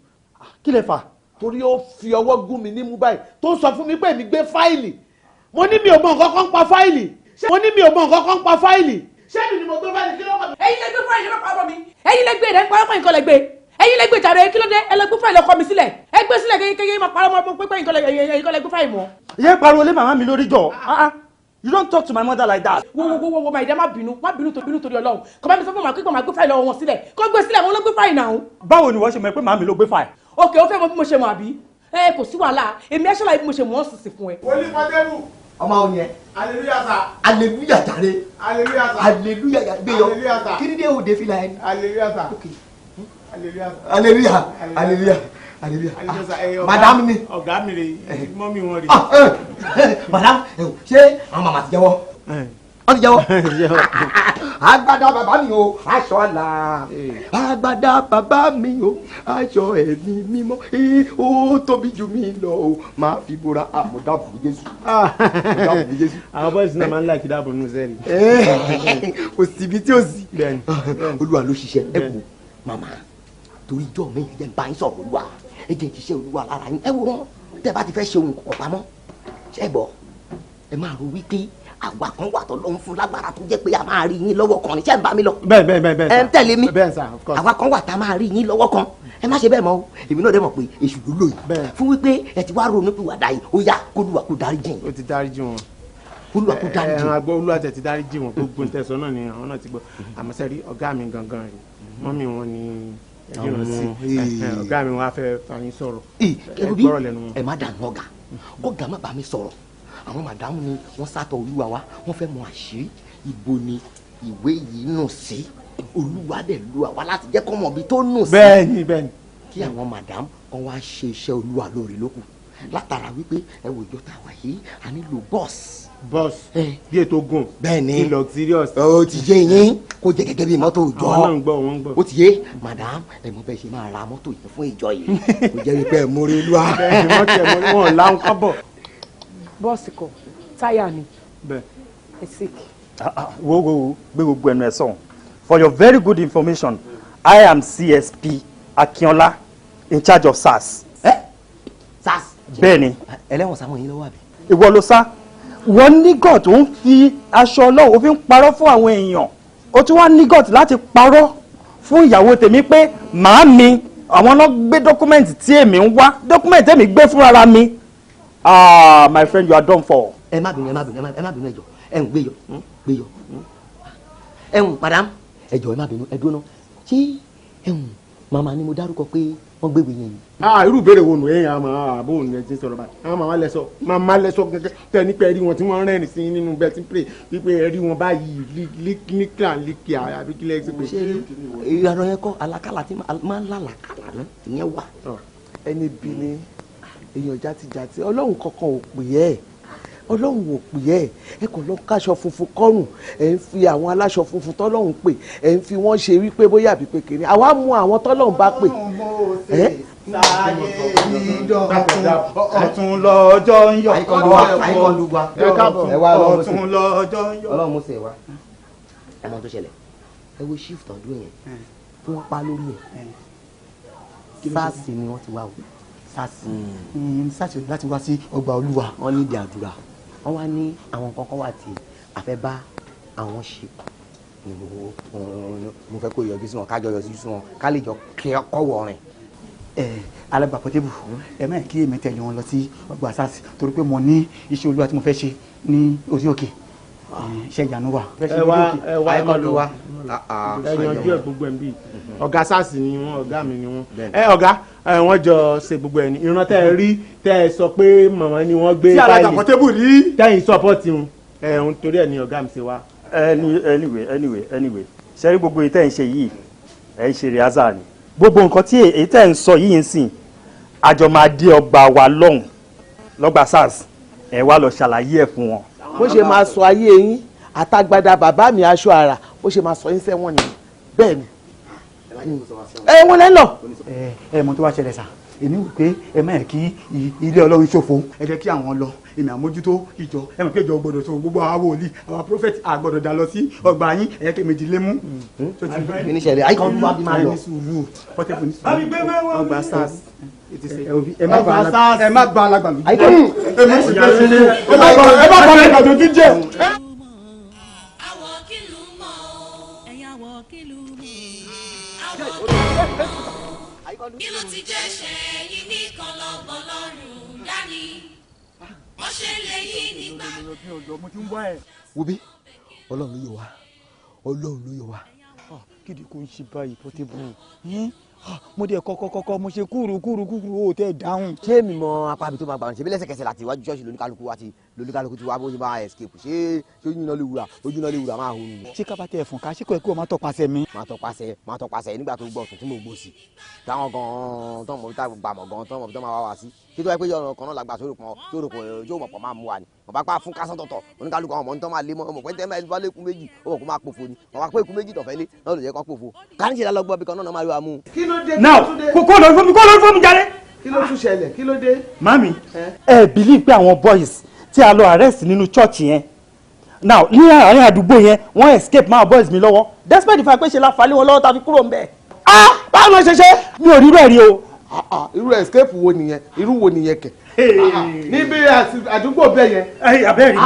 kí lẹ fà. torí ó fi ọwọ́ gún mi nímú báyìí tó sọ fún mi pé mi gbé fáìlì mo ní mi ò mọ nǹkan kan pa fáìlì mo ní mi ò mọ nǹkan kan pa fáìlì ṣé mi ni mo gbé fáìlì kí ló kọ́ mi. ẹ̀yin lẹ gbé fáìlì lọ́pàá ọmọ mi ẹ̀yin lẹ gbé rẹ̀ ń pa ọkọ̀ nǹkan lẹ gbé ẹ̀yin lẹ gbé jàre kí ló dé ẹ lẹ gbé fáìlì ọkọ mi sílẹ̀ ẹ gbé sílẹ̀ kékeré máa parọ́ mọ́ pé nǹkan lẹ gbé fáìlì mọ́. ìyẹn pariwo lé màmá mi lórí jọ you don't talk to my mother like that. wo my dear má bínú torí Ọlọ́run kò bá mi sọ fún màá pé màá gbé fáìlì lọ́wọ́ wọn sílẹ̀ kó gbé sílẹ̀ wọn ló gbé fáìlì náà. báwo ni wọ́n ṣe mọ̀ pé màmí ló gbé fáìlì. òkè ó fẹ́ mọ bí mo ṣe mọ̀ àbí kò sí wàhálà èmi ẹ̀ ṣọ́la bí mo ṣe mọ̀ ọ́ sì sí fún ẹ. wọlé pàtẹ́wù. ọmọ òun yẹn. aleluya sa. aleluya jàre. aleluya sa. aleluya gbéyọ aleluya sa. kí ni dé òde fìlà ẹni. aleluya sa. aleluya sa. aleluya aleluya aleluya madam ni. ọ̀gá mi rè mọ́mí wọn rè. madam ṣé àwọn màmá ti jẹ́wọ́ wọ́n ti jẹ́wọ́ agbada bàbá mi o aṣọ àlà agbada bàbá mi o aṣọ ẹ̀mí mímọ́ ó tóbi jù mí lọ o máa fi bora àmọ̀dàbù Jésù. àwọn bọ́ọ̀sì náà máa ń láìkí dáàbò nínú sẹ́ẹ̀lì. kò síbi tí ó sì olúwa ló ṣiṣẹ́ ẹ kú màmá torí ijọ́ mi ẹ bá yín sọ̀rọ̀ olúwa ẹ jẹ́ ìṣiṣẹ́ olúwa lára yín ẹ wò wọ́n tẹ́ bá ti fẹ́ ṣe ohun kọ̀ọ̀kan pamọ́ ṣẹ́ gbọ́ ẹ máa ro wípé àwa kan wà tó lóun fún lágbára tó jẹ́ pé a máa rí yín lọ́wọ́ kan ní ṣé ń bá mi lọ. bẹ́ẹ̀ ẹ ń tẹ̀lé mi bẹ́ẹ̀ sà of course. àwa kan wà tá a máa rí yín lọ́wọ́ kan ẹ má ṣe bẹ́ẹ̀ mọ́ o èmi náà dẹ̀ mọ̀ pé èṣù ló lò yìí fún wípé ẹ ti wá ronú pìwàdà yìí ó yá kólúwa kó dáríjì yín. ó ti dáríjì wọn. Olúwa kó dáríjì wọn. àgbọ̀ Olúwa tẹ̀ ti dáríjì wọn gbogbo ntẹ̀sán náà ni àwọn náà ti gbọ́ àmọ́ sẹ́rí ọ̀gá mi gangan rè mọ́mí wọn ni ẹ̀dínwó sí ọ̀gá mi wọn á fẹ́ fàyín sọ̀rọ̀ ẹ gbọ́rọ̀ lẹ́nu wọn. ẹ má dànù ọ̀gá má bá mi sọ̀rọ̀ àwọn màdámù ni wọ́n sátọ̀ Olúwa wa wọ́n fẹ́ mọ àṣírí ibo ni ìwé yìí nù sí Olúwa dẹ̀ lu àwa láti jẹ́ kọ́ mọ̀ bí tó nù sí. bẹ́ẹ̀ni. kí àwọn màdámù kan wá ṣe iṣẹ́ Olúwa lórí lókù látara wípé ẹ wò ìjọ tàwa yìí a nílò bọ́ọ̀sì bí ètò gùn bẹ́ẹ̀ni luxurious. ó ti yé yín kó jẹ́ gẹ́gẹ́ bí mọ́tò ìjọ àwọn náà ń gbọ́ wọ́n ń gbọ́. ó ti yé madam ẹ mọ bẹ́ẹ̀ ṣe máa ra mọ́tò yìí fún ìjọ yìí kò jẹ́ wípé ẹ mórí lúwa. bẹ́ẹ̀ni wọ́n tiẹ̀ mórí wọn láwọn kábọ̀. bọ́ọ̀sì kọ táyà ni ẹ sick. wo gbé gbogbo ẹnu ẹ sọ̀hún. For your very good information, I am CSP Akínọlá in charge of SARS. SARS. bẹ́ẹ̀ni. ẹlẹ́wọ̀n sáwọn yín lọ́wọ́ àbí. ìwọ ló sá wọ́n ní gọ̀t ó ń fi aṣọ ọlọ́run ó fi ń parọ́ fún àwọn èèyàn ó tún wá ní gọ̀t láti parọ́ fún ìyàwó tèmi pé màámi àwọn náà gbé dọ́kúmẹ̀ntì tí èmi ń wá dọ́kúmẹ̀ntì èmi gbé fúnra mi. My friend, you are done for. ẹ má bínú ẹjọ ẹ ń gbé yọ ẹ ń padà ẹjọ ẹ má bínú ẹ dúró náà ṣé ẹ ń màmá ni mo dárúkọ pé wọ́n gbé wìyẹn yìí. irú ìbéèrè wo nù ẹ̀yin àmọ́ àbò òun ẹ̀ ti sọ̀rọ̀ báyìí àwọn màmá lẹ́sọ̀ gẹ́gẹ́ tẹ̀ nípa ẹ̀rí wọn tí wọ́n rẹ́rìn sí nínú bẹ́ẹ̀ tí ń pè wípé ẹ̀rí wọn báyìí líkà àbí kílẹ̀ ẹ̀ pé. ṣé ìrànà yẹn kọ́ alákàlà tí máa ń lálàkàlà náà ìyẹn wà. ẹni bí ni èèyàn játijàti ọlọ́run kankan ò pè ẹ́ ọlọ́run ò pè ẹ́ ẹ kàn lọ káṣọ funfun kọ́rùn ẹ̀ ń fi àwọn aláṣọ funfun tọ́lọ́run pè ẹ̀ ń fi wọ́n ṣe wípé bóyá àbí pé kéré àwa mú àwọn tọ́lọ́run bá pè. sáyé ìdọ̀tun ọ̀tún lọ́jọ́ ń yọ ọ̀tún lọ́jọ́ ń yọ. ọlọ́run mo ṣe wá ẹ mọ tó ṣẹlẹ̀ ẹ wo shift ọdún yẹn tí wọ́n pa lórí ẹ̀ SARS ni wọ́n ti wá o SARS láti wá sí ọgbà Olúwa. wọ́n ní ìdí àdúrà wọ́n wá ní àwọn kankan wà tí a fẹ́ bá àwọn ṣe mo fẹ́ kó yọjú sí wọn kájọ yọjú sí wọn ká lè jọ kọ́wọ́ rìn. Alàgbà Portable ẹ má kí èmi tẹ̀lé wọn lọ sí ọgbà SARS torí pé mo ní iṣẹ́ Olúwa tí mo fẹ́ ṣe ní orí òkè iṣẹ́ ìyanu wà. ẹ wá ẹkọlù wa ẹ yanjú ẹ gbogbo ẹ ń bì ọ̀gá SARS ni wọn ọ̀gá mi ni wọn ọ̀gá wọn jọ ṣe gbogbo ẹ ní ìran tẹ ẹ rí tẹ ẹ sọ pé màmá ni wọn gbé tí Alàgbà Portable rí tẹyìn sọpọ́tì wọn ń torí ẹ ní ọ̀gá mi ṣe wá. anyway ṣe rí gbogbo ìtẹ́ ń ṣe yìí ẹ̀ ń ṣe rìhásà ni gbogbo nǹkan tí èyí tẹ́ ń sọ yìí ń sìn àjọ máa dé ọgbà wa lọ́hùn lọ́gbà SARS ẹ̀ wá lọ ṣàlàyé ẹ̀ fún wọn. bó ṣe máa sọ ayé yín àtàgbàdà bàbá mi aṣọ ara bó ṣe máa sọ yín sẹ́wọ̀n ni bẹ́ẹ̀ ni. wọ́n lẹ́ lọ. mọ tó wá ṣẹlẹ̀ sà èmi wò pé ẹ má yẹ kí ilé Ọlọ́run ṣòfò ẹ jẹ́ kí àwọn lọ èmi àmójútó ìjọ ẹ mọ̀ pé ìjọ gbọ́dọ̀ sọ gbogbo àwọn wòlíì àwọn prophet àgbọ́dọ̀ dá lọ sí ọgbà yín ẹ jẹ́ kí méjì lé mú. ìníṣẹ́lẹ̀ àyíká ọdún wa bí máa lọ. ọgbà SARS ẹ má gba alàgbà mi. ẹ má gba alàgbà tó tún jẹ. kí ló ti jẹ́ ṣe yín ní kọlọ́bọ̀ lọ́rùn dání wọ́n ṣe lè yí nígbà. wo bí ọlọ́run ló yọ wá ọlọ́run ló yọ wá. kí ni kò ń ṣe báyìí Portable mo dé kọ́kọ́ mo ṣe kúrú ó tẹ́ dáhùn. ṣé mi mọ apá mi tó máa gbà wọn ṣe bí lẹ́sẹ̀kẹsẹ̀ láti iwájú ṣọ́ọ̀ṣì lóníkálukú ti wá bó ṣe bá escape ṣé ojú náà lè wúra máa hó nù. ṣé kábàtẹ̀ ẹ̀fọn ká ṣé kò ẹ̀ kí o máa tọpasẹ̀ mi. máa tọpasẹ̀ nígbà tó gbọ́ ọ̀tún tí mo gbó sí táwọn gan-an tán mọ̀ tá gbàmọ̀ gan-an tán mọ̀ tó máa wá wá sí kí tó wáyé pé yọ̀rọ̀ kan náà làgbà tó rò pọ̀ yóò mọ̀ pọ̀ máa mú wa ni wọ́n bá pa fún kásán tọ̀tọ̀ oníkálukú àwọn ọmọ nítorí máa lé mọ́ ọmọ pé tẹ́ máa lé ikú méjì ó mọ̀ kó máa pòfo ni wọ́n bá pé ikú méjì tọ̀fẹ́ lé náà ló jẹ́ kó pòfo káníṣe lálọ́gbọ́ bí kan náà máa rí wa mú. kí ló dé now kó lórí fún mi jáde. kí ló tún ṣẹlẹ̀ kí ló dé. mami ẹ believe pé àwọn boys tí a lọ arrest nínú church yẹn now ní àárín àdúgbò yẹn wọ́n escape máa boys mi lọ́wọ́ despite the fact pé ṣe la falẹ̀ wọn lọ́wọ́ ta fi kúrò ń bẹ̀. báwo ló ṣe ṣe. mi ò rí bẹ́ẹ̀ rí o irú escape wo nìyẹn irú wo nìyẹn kẹ níbi àdúgbò bẹ́ẹ̀ yẹn abẹ́rẹ́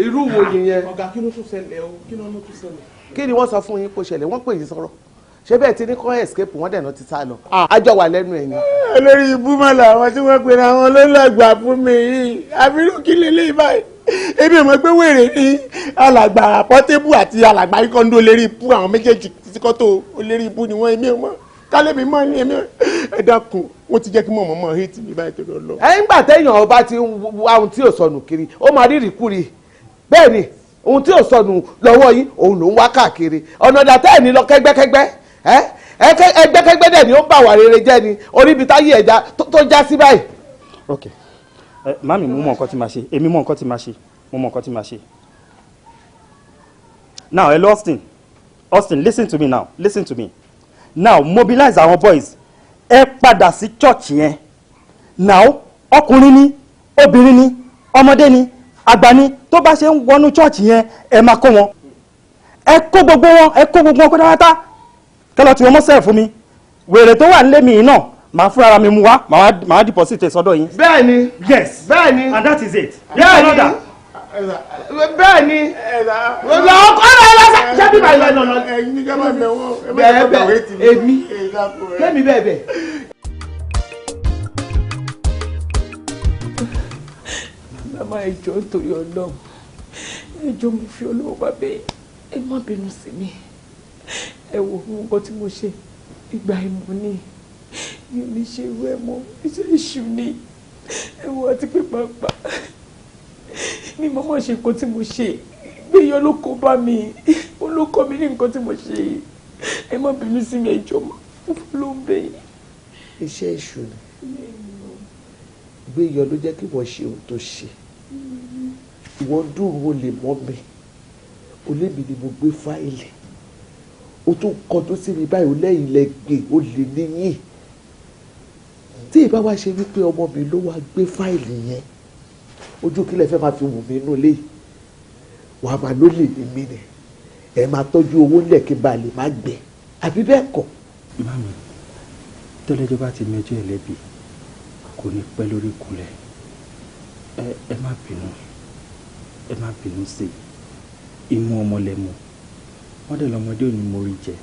irú wo nìyẹn. ọ̀gá kí ló tún ṣẹlẹ̀ o kí ló tún ṣẹlẹ̀. kí ni wọ́n sọ fún yín kó ṣẹlẹ̀ wọ́n pè yín sọ̀rọ̀ ṣé bẹ́ẹ̀ ti ní kọ́ escape wọ́n dẹ̀ náà ti sá lọ àjọ wà lẹ́nu ẹ̀yìn. olórí ibú mọ́ làwọn tí wọ́n pera wọn ló lọ́gbà fún mi yìí àbírú kí lélẹ́yìí báyìí èmi mọ̀ pé wèrè ní alàgbà Portable àti alàgbà ikọ̀ndó lérí ibú àwọn méjèèjì síkọ́tò lérí ibú ni wọ́n èmi mọ̀ kálẹ̀mí mọ̀ ní èmi ẹ dákun wọ́n ti jẹ́ kí mọ̀mọ́ mọ̀ hate mi báyìí tó lọ. ẹ̀yin gbà téèyàn ọba ti ń wá ohun tí ò sọnù kiri ó máa rí ìrìkúri bẹ́ẹ̀ ni ohun tí ò sọnù lọ́wọ́ yín òun ló ń wá káàkiri ọ̀nà ìdàtẹ́ ẹ̀ ní lọ kẹ́gbẹ́kẹ́gbẹ́ ẹgbẹ́kẹ́gbẹ́ dẹ̀ ni ó ń bà wà rere jẹ́ ni orí ibi táyé ẹja tó já sí báyìí. ok mami mo mọ nǹkan tí màá ṣe èmi mọ nǹkan tí màá ṣe mo mọ nǹkan tí màá ṣe. now hello Austin listen to me now listen to me now mobilize our boys ẹ padà sí church yẹn now ọkùnrin ni obìnrin ni ọmọdé ni àgbà ni tó bá ṣe ń wọnú church yẹn ẹ máa kó wọn ẹ kó gbogbo wọn pátápátá kẹlọ tí wọn mọ sẹ́ẹ̀ fún mi wèrè tó wà nílé mi náà màá fúnra ara mi mú wá màá deposit sọ́dọ̀ yín. bẹ́ẹ̀ni yes bẹ́ẹ̀ni and that is it. bẹ́ẹ̀ni bẹ́ẹ̀ni ọkọ rẹ lọsẹ ṣé bí báyìí lọ lọ. ẹ̀yin ní ká máa bẹ̀ wọ́n bẹ́ẹ̀ èmi kémi bẹ́ẹ̀ bẹ́ẹ̀. màmá ẹjọ́ nítorí Ọlọ́run ẹjọ́ mo fi Ọlọ́run bá bẹ̀ ẹ má bínú sí mi ẹ wò fún nǹkan tí mo ṣe ìgbà ìmọ̀ ni mi ò ní ṣe irú ẹ mọ́ iṣẹ́ ìṣù ni ẹ wò àti pé pàápàá mi mọ́mọ́ ṣe nǹkan tí mo ṣe gbéyàn ló kó bá mi ó ló kọ́ mi ní nǹkan tí mo ṣe ẹ má bínú sí mi ẹjọ́ mo fún ló ń bẹ̀ yín. iṣẹ́ ìṣù ni gbéyàn ló jẹ́ kí wọ́n ṣe ohun tó ṣe ìwọ́n dùn ó lè mọ́ mi olébi ni mo gbé fáìlì o tún kọ tó sí mi báyìí o lẹ́yìn lẹ́gbẹ̀ẹ́ o lè níyìn tí ìbá wá ṣe wípé ọmọ mi ló wá gbé fáìlì yẹn ojú kílẹ̀ fẹ́ máa fi wù mí inú ilé wà á máa ló lè ní mí ni ẹ máa tọ́jú owó lẹ̀ kí n bá lè má gbẹ àbí bẹ́ẹ̀ kọ́. mami tọ́lẹ́jọ́ bá ti mẹjọ́ ẹ lẹ́bi kò ní pẹ́ lórí ìkúnlẹ̀ ẹ má bínú sí imú ọmọ lẹ́mu wọ́n dẹ̀ lọ́mọdé ò ní mórí jẹ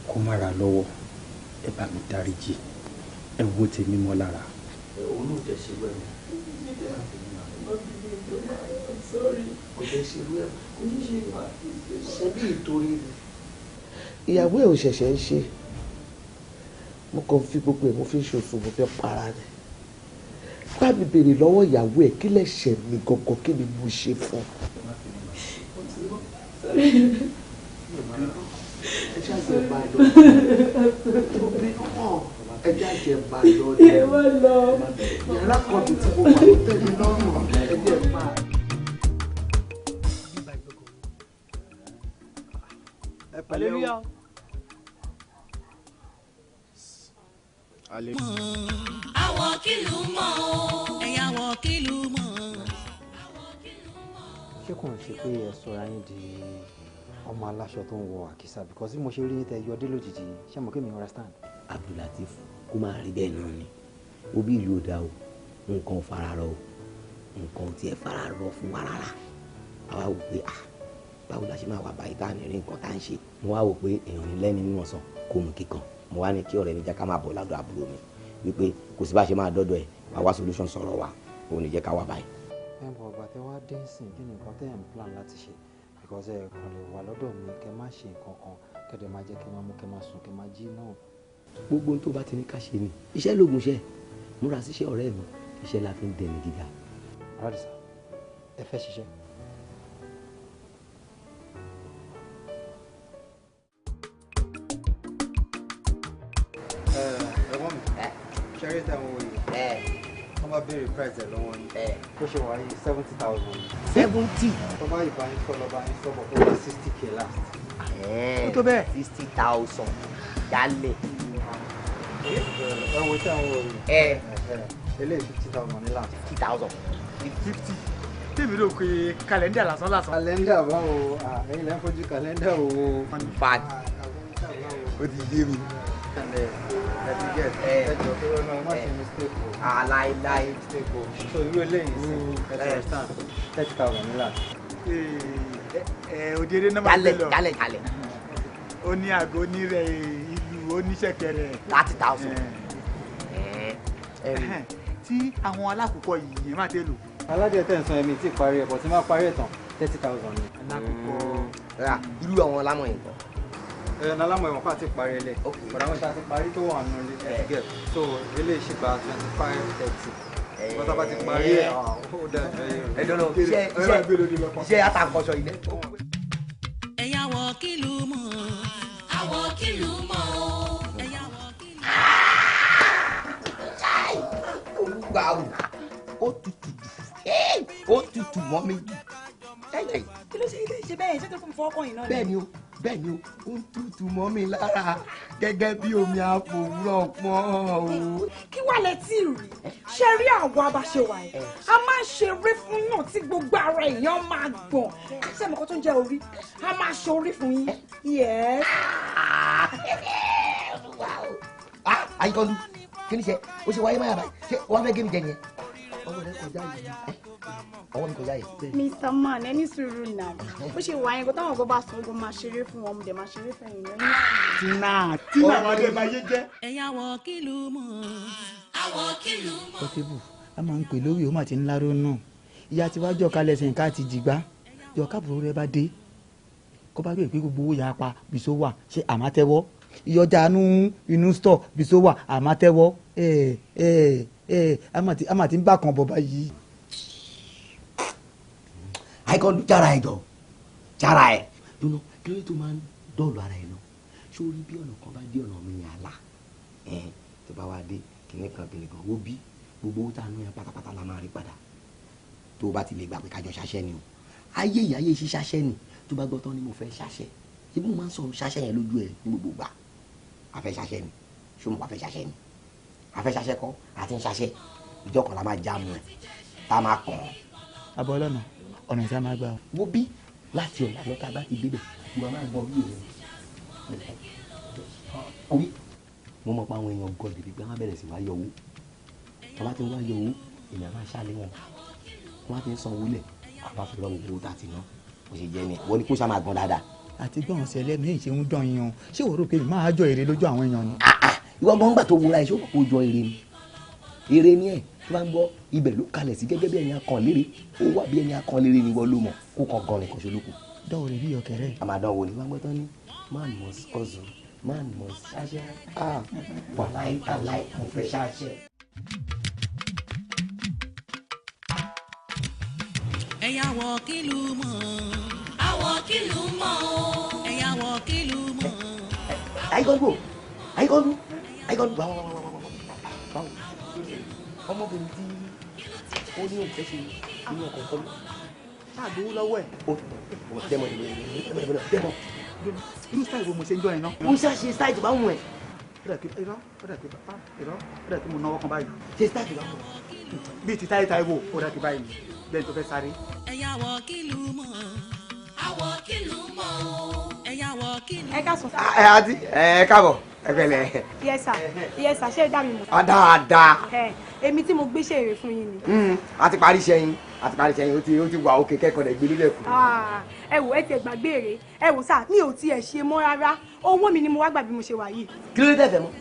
kó má ra lọ́wọ́ ẹ bá mi dáríjì ẹ wo tèmi mọ́ lára. òun ló jẹ ṣe wẹ́ẹ̀ kò jẹ ṣe wẹ́ẹ̀ ṣe bí ìtorí ìyàwó ẹ̀ ò ṣẹ̀ṣẹ̀ ń ṣe mo kàn fi gbogbo ẹ̀ mo fi ń ṣoṣù mo fẹ́ para rẹ̀ bá mi béèrè lọ́wọ́ ìyàwó ẹ̀ kí lẹ̀ṣẹ̀ mi gangan kí ni mo ṣe fún ẹjẹ àjẹ bá lọ yàrá kan tó ti mo wà ló tẹ̀lé lọ́rùn ẹjẹ bá. Hallelujah. àwọ̀ kìlú mọ́ o ẹ̀yà àwọ̀ kìlú mọ́. ṣé kò ń ṣe pé ẹ sọra yín di ọmọ aláṣọ tó ń wọ àkísà because bí mo ṣe rí ní tẹ yọdé lójijì ṣé mo kí mi understand. Abdulateef kó máa rí bẹ́ẹ̀ náà ni ó bí ìlú ọ̀dà o nǹkan ò fara rọ o nǹkan ò tiẹ̀ fara rọ fún wa rárá àwa wò pé báwo la ṣe máa wà báyìí tá à ní rí nǹkan tá à ń ṣe mo wá wò pé èèyàn ní lẹ́ni nínú ọ̀sán kó mu kíkan mo wá ní kí ọ̀rẹ́ mi jẹ́ ká máa bọ̀ ládùn àbúrò mi wípé kò sí bá ṣe máa dọ́dọ̀ ẹ̀ máa wá solution sọ̀rọ̀ wa òun ní jẹ́ ká wà báyìí. ẹ bọ̀ ọ̀gbà tẹ wá dé sìn kí ni nǹkan tẹ́ ẹ̀ ń plan láti ṣe because ẹ kàn lè wà lọ́dọ̀ mi kẹ́ má ṣe nǹkan kan kẹ́dẹ̀ máa jẹ́ kẹ́ máa mú kẹ́ máa sùn kẹ́ máa jí náà. gbogbo ohun tó bá ti ní ká ṣe ni iṣẹ́ lóògùn iṣẹ́ múra síṣẹ́ ọ̀rẹ́ mi iṣẹ́ la fi ń dẹni gíga. aládìsá ẹ fẹ́ ṣiṣẹ́. ẹ̀wọ̀n mi ṣẹ́rí tẹ̀wọ̀n òye wọ́n bá béèrè price ẹ̀ lọ́wọ́ ni ó ṣe wáyé 70,000. 70. tó bá ìbá yín sọ lọ́ba yín sọ́bọ̀ ó wá 60k last. ó tó bẹ́ẹ̀ 60,000 jálẹ̀. ẹ̀wọ̀n tẹ̀wọ̀n òye eléyìí 50,000 ní last. 50,000. 50. tèmi ló pe kàlẹ́ndà lásán lásán. kàlẹ́ndà báwo ẹ̀yin lẹ́ ń fojú kàlẹ́ndà o. fat. ó ti yé mi ẹjọ tó rọ náà má ṣe mistake o. láíláí mistake o. so irú eléyìí sí ẹjọ stand 30,000 nílà. òdèrè náà máa ń lọ jálẹ̀. ó ní àgọ́ onírẹ̀ ìlú oníṣẹ̀kẹ̀rẹ̀. 30,000. tí àwọn alákòókò yìí yẹn máa tẹ̀ lò. aládìẹ tẹ̀ ń san ẹ̀mí tí ì parí ẹ̀ bọ̀ tí máa parí ẹ̀ tán 30,000 ni. alákòókò. irú àwọn lámọ̀ yìí kọ́. Nalámọ̀ ẹ̀wọ̀n kọ́ àti parí ẹlẹ̀ bọ̀dá wọn ti parí tó wà nù gẹ̀ so ilé ìṣègbà 25-30 bọ́tà bá ti parí ẹ̀ ó dà ẹ̀dọ́nà iṣẹ́ àtàkọ́sọ ilé. ẹ̀yà wọ̀ kìlú mọ̀ àwọ̀ kìlú mọ̀ ẹ̀yà wọ̀ kìlú. olùgbà ó tutù mọ́ mi. kí ló ṣe bẹ́ẹ̀ ṣé tó fún mi fọwọ́kàn yìí náà ni. bẹ́ẹ̀ ni ó ń tutù mọ́ mi lára gẹ́gẹ́ bí omi àfòwúrọ̀ pọ́n o. kí wàá lẹ tí rí ṣe rí àwọn abáṣewà yìí a máa ń ṣeré fún náà tí gbogbo ara èèyàn máa gbọ̀n ṣé ẹ̀mọ́kọ́ tó ń jẹ́ orí a máa ṣe orí fún yín yẹ́ẹ́. àyíkọ́lù kí ni ṣe o ṣe wáyé máyà báyìí ṣé wọ́n fẹ́ gé mi jẹ nìyẹn. ọwọ́ rẹ kọjá yìí ọwọ́ mi kọjá yìí. Mr. Man ẹni sùúrù náà bó ṣe wà yẹn kó táwọn ọgbọ́n bá sọ ogun máa ṣeré fún wọn mo dẹ̀ máa ṣeré fún ẹ̀yìn náà. tina ọmọdé máa yé jẹ́. ẹ̀yà wọ̀ kìlú mọ̀ àwọ̀ kìlú mọ̀. pọ́tébù a máa ń pè lórí o máa ti ń láró náà ìyá tí wàá jọ kalẹ̀ sẹ́yìn ká ti jìgbá jọ káàbùrò rẹ bá dé kó bá gbé ìpín gbogbo owó yàrá pa bìsó wà ṣé àmátẹ́wọ́ ìyọjà inú stọ̀ bìsó wà àmátẹ́wọ́ a máa ti ń bá kan bọ̀ báyìí. àìkọ́lù jára ẹ̀ jọ jára ẹ̀ dúró kí ló tó máa ń dọ̀lù ara ẹ̀ lọ sórí bí ọ̀nà kan bá dé ọ̀nà mi yàn á là tó bá wá dé kìnìkan ó bí gbogbo owó tá a nú yẹn pátápátá la máa rí padà tó o bá ti lè gbà pé kájọ ṣaṣẹ́ ni o ayé ìyáyé ṣí ṣaṣẹ́ ni tó bá gbọ́ tán ni mo fẹ́ ṣaṣẹ́ ṣé mo máa ń sọ̀rọ̀ ṣaṣẹ́ yẹn lójú ẹ̀ ní gbogbo gbà afẹ́ ṣaṣẹ́ ni ṣé mo afẹ́ ṣaṣẹ́ ni afẹ́ ṣaṣẹ́ kọ́ àti ń ṣaṣẹ́ ìjọ kan la máa já mu ẹ̀ tá a máa kàn án. abọ́ ọlọ́nà ọ̀nà tí a máa gbà ọ́. wo bí láti ọ̀la lọ́ta bá ti débẹ̀ mo máa gbọ́ bí rẹ̀ orí mo mọ̀ pé àwọn èèyàn gọ́ dèbí pé wọ́n bẹ̀rẹ̀ sí wá yọ owó wọ́n bá ti wá yọ owó èèyàn máa ṣàlẹ̀ wọn wọ́n bá ti ń san owó lẹ̀ àbá fi lọ́wọ́ owó tá a ti ná bó ṣe jẹ́ ni wọ́n ní kó ṣá máa gbọ́n dáadáa. àti gbọ́n ṣẹlẹ̀ mi ṣe ń dán yín o ṣé wọ́n rò pé máa jọ èrè lójú àwọn èèyàn ni. ìwọ gbọ́n gbà tó wúra ẹ̀ ṣé ó kò jọ èrè ni èrè ni ẹ̀ tó bá ń gbọ́ ibẹ̀ ló kalẹ̀ sí gẹ́gẹ́ bí ẹni akàn lére ó wà bí ẹni akàn lére ni wọ́n ló mọ̀ kó kàn gan nìkan ṣe lóko. dánwò rẹ bí ọkẹrẹ. àmàdánwò ni wọ́n gbọ́ tán ní man must hustle man must ṣaṣẹ́ wàláì tàláì mo fẹ́ ṣaṣẹ́. ẹ̀yà wọ̀ kìlú mọ̀ àwọ̀ kìlú mọ̀ ẹ̀yà wọ̀ kìlú mọ̀. àyíkọ́lù báwo ọmọbìnrin tí ó ní òun fẹ́ ṣe inú ọkọ̀ kọlu ṣáàgbówó lọ́wọ́ ẹ̀. dẹ́mọ̀ irú style wo mo ṣe ń jọ yẹn náà. mo ṣe style tó bá wù ẹ́. ó dà kí mo náwó kan báyìí. ṣe style tó bá wù ẹ́. bíi ti táyé táyé wò ó dà kí báyìí bẹ́ẹ̀ tó fẹ́ sáré. ẹ̀yà wọ̀ kìlú mọ̀ àwọ̀ kìlú mọ̀ ẹ̀yà wọ̀ kìlú. ẹ ká sọ. ẹ àti ẹ káàbọ̀ ẹ pẹ̀lẹ́. yes sir ṣé ẹ dá mi mọ̀. dáadáa. èmi tí mo gbéṣẹ́ èrè fún yín ni. a ti parí iṣẹ́ yín ó ti wà òkè kẹ́kọ̀ọ́ rẹ̀ gbé lórí ẹ̀kú. ẹ wò ẹ ti gbàgbé èrè ẹ wò sá mi ò tiẹ̀ ṣe mọ́ rárá owó mi ni mo wá gbà bí mo ṣe wà yìí. kí ló dé tẹ̀fẹ̀ mọ́.